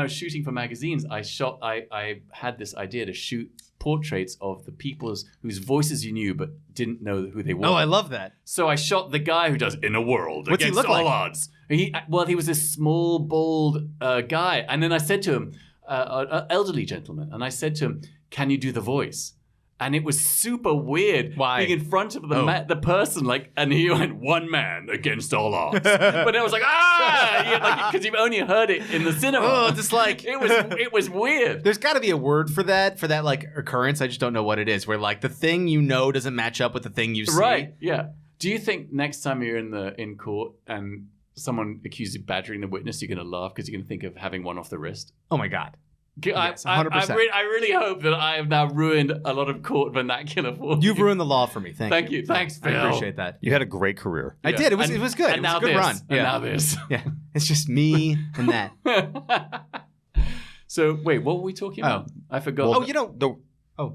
was shooting for magazines, I had this idea to shoot portraits of the people whose voices you knew but didn't know who they were. Oh, I love that. So I shot the guy who does In a World What's he Against look All like? Odds. He was this small, bald guy, and then I said to him, an elderly gentleman, and I said to him, "Can you do the voice?" And it was super weird Why? being in front of the person, like, and he went, one man against all odds. But I was like, because you've only heard it in the cinema. Oh, just like it was weird. There's got to be a word for that like occurrence. I just don't know what it is. Where like the thing you know doesn't match up with the thing you see. Right? Yeah. Do you think next time you're in court and someone accuses you of badgering the witness, you're going to laugh because you're going to think of having one off the wrist? Oh my God. Yes, 100%. 100%. I really hope that I have now ruined a lot of court vernacular for you. You've ruined the law for me. Thank you. Thanks, Phil. I appreciate that. You had a great career. I did. It was good. And It was now a good this. run. And now this. Yeah. It's just me and that. So wait, what were we talking about? I forgot. Well,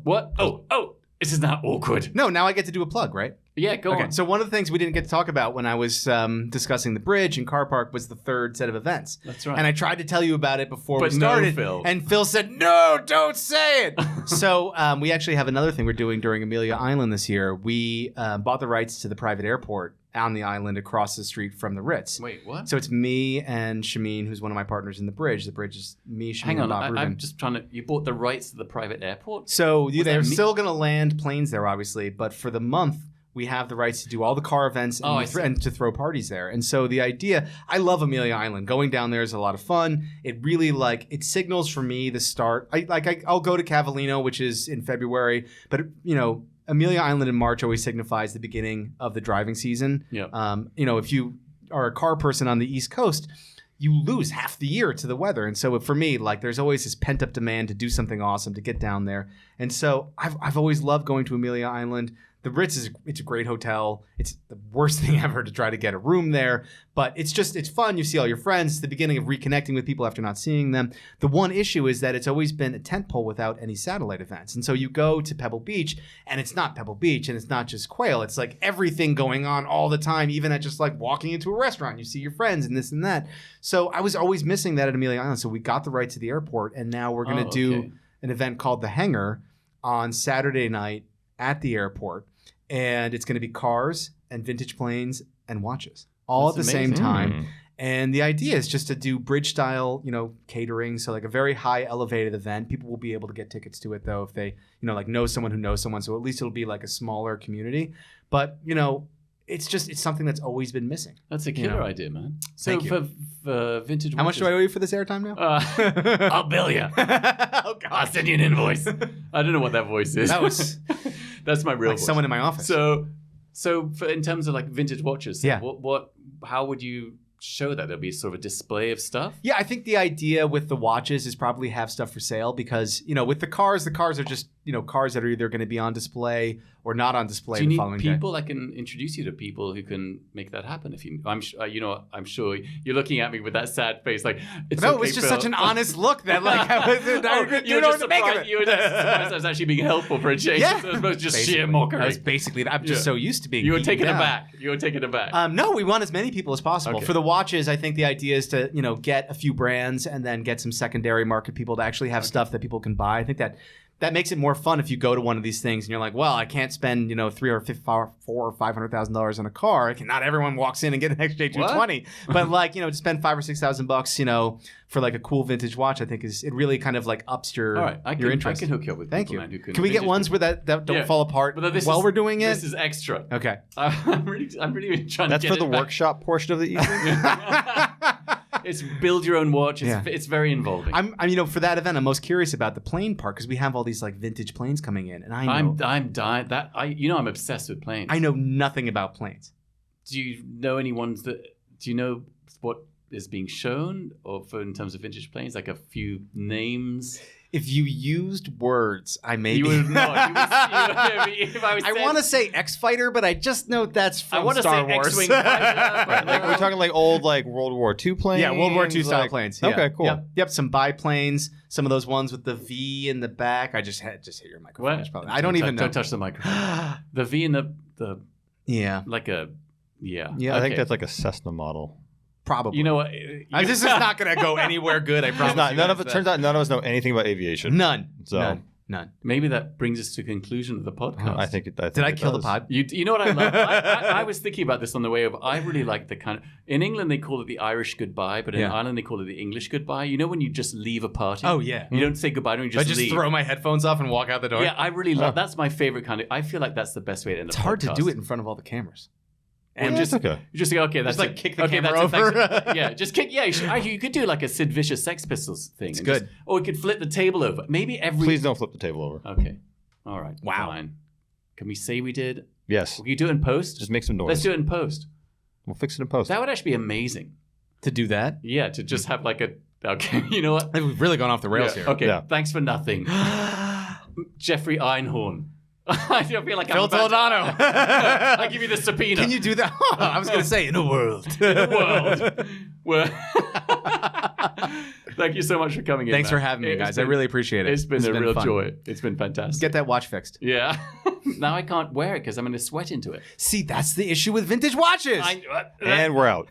What? Oh, this is now awkward. No, now I get to do a plug, right? Yeah, go on. So one of the things we didn't get to talk about when I was discussing the bridge and car park was the third set of events. That's right. And I tried to tell you about it before But we no, started. Phil. And Phil said, no, don't say it. So we actually have another thing we're doing during Amelia Island this year. We bought the rights to the private airport on the island across the street from the Ritz. Wait, what? So it's me and Shameen, who's one of my partners in the bridge. The bridge is me, Shameen, Hang and on, Bob Rubin. I'm just trying to... You bought the rights to the private airport? So Was they're that me? still going to land planes there, obviously, but for the month, we have the rights to do all the car events and to throw parties there. And so the idea, I love Amelia Island. Going down there is a lot of fun. It really it signals for me the start. I'll go to Cavallino, which is in February, but Amelia Island in March always signifies the beginning of the driving season. Yeah. If you are a car person on the East Coast, you lose half the year to the weather. And so for me, there's always this pent up demand to do something awesome, to get down there. And so I've always loved going to Amelia Island. The Ritz it's a great hotel. It's the worst thing ever to try to get a room there, but it's fun. You see all your friends. It's the beginning of reconnecting with people after not seeing them. The one issue is that it's always been a tentpole without any satellite events. And so you go to Pebble Beach and it's not Pebble Beach and it's not just quail. It's like everything going on all the time, even at just like walking into a restaurant. You see your friends and this and that. So I was always missing that at Amelia Island. So we got the right to the airport and now we're going to do an event called The Hangar on Saturday night at the airport. And it's going to be cars and vintage planes and watches all at the same time. And the idea is just to do bridge style, catering. So like a very high elevated event. People will be able to get tickets to it though if they, know someone who knows someone. So at least it'll be like a smaller community. But, it's something that's always been missing. That's a killer idea, man. So Thank you. For vintage How much do I owe you for this airtime now? I'll bill you. Oh, God. I'll send you an invoice. I don't know what that voice is. That was That's my real like voice. someone in my office. So in terms of like vintage watches, Yeah. How would you show that? There'll be sort of a display of stuff? Yeah, I think the idea with the watches is probably have stuff for sale because, with the cars are just, cars that are either going to be on display or not on display Do you the need following people day. that can introduce you to people who can make that happen? I'm sure you're looking at me with that sad face, like it's No, okay, it was just Phil. such an honest look that You were just surprised I was actually being helpful for a change. Yeah. So it was just Basically. sheer mockery. That was basically, I'm just so used to being You were beaten taken down. aback. No, we want as many people as possible. Okay. For the watches, I think the idea is to, get a few brands and then get some secondary market people to actually have stuff that people can buy. I think that makes it more fun if you go to one of these things and you're like, well, I can't spend, $400,000 or $500,000 on a car. Not everyone walks in and get an XJ220. But to spend $5,000 or $6,000, for like a cool vintage watch, I think it really kind of like ups your All right, I interest. can hook you up with Thank people, you. man, who Can we get ones where that don't fall apart while we're doing it? This is extra. Okay. I'm really trying That's to get for the it back. workshop portion of the evening. It's build your own watch. It's very involving. I'm for that event, I'm most curious about the plane part because we have all these like vintage planes coming in, and I'm dying. I'm obsessed with planes. I know nothing about planes. Do you know any ones that? Do you know what is being shown, or in terms of vintage planes, like a few names? If you used words, I may You be. would not. If I want to say X-Fighter, but I just know that's from Star Wars. X-Wing fighter, but Like we're talking like old World War II planes. Yeah, World War II style planes. Yeah. Okay, cool. Yep. Some biplanes. Some of those ones with the V in the back. I just hit your microphone. What? I don't even know. Don't touch the microphone. The V in the yeah. like a yeah. I think that's like a Cessna model. Probably. You know what? This is not going to go anywhere good. I promise. It's not. Turns out none of us know anything about aviation. None. So None. Maybe that brings us to the conclusion of the podcast. I think Did I kill the does. pod? You know what I love? I was thinking about this on the way over. I really like the kind of... In England, they call it the Irish goodbye, but in Ireland, they call it the English goodbye. You know when you just leave a party? Oh, yeah. You don't say goodbye when you just I just leave. throw my headphones off and walk out the door. Yeah, I really love... That's my favorite kind of... I feel like that's the best way to end It's a podcast. hard to do it in front of all the cameras. And Well, that's okay. You just go, okay, that's like it. kick the okay, camera that's it, over. thanks. Yeah, just kick. Yeah, you could do like a Sid Vicious Sex Pistols thing. It's and good. Or we could flip the table over. Maybe every... Please don't flip the table over. Okay. All right. Wow. Fine. Can we say we did? Yes. Can you do it in post? Just make some noise. Let's do it in post. We'll fix it in post. That would actually be amazing. To do that? Yeah, to just have like a... Okay, you know what? We've really gone off the rails here. Okay, Yeah. thanks for nothing. Jeffrey Einhorn. I feel like Phil I'm about to- Toledano. I give you the subpoena. Can you do that? I was going to say, in a world. world? Well, thank you so much for coming in. Thanks man. for having me, It's guys. I been- really appreciate it. It's been a real fun. joy. It's been fantastic. Get that watch fixed. Yeah. Now I can't wear it because I'm going to sweat into it. See, that's the issue with vintage watches. And we're out.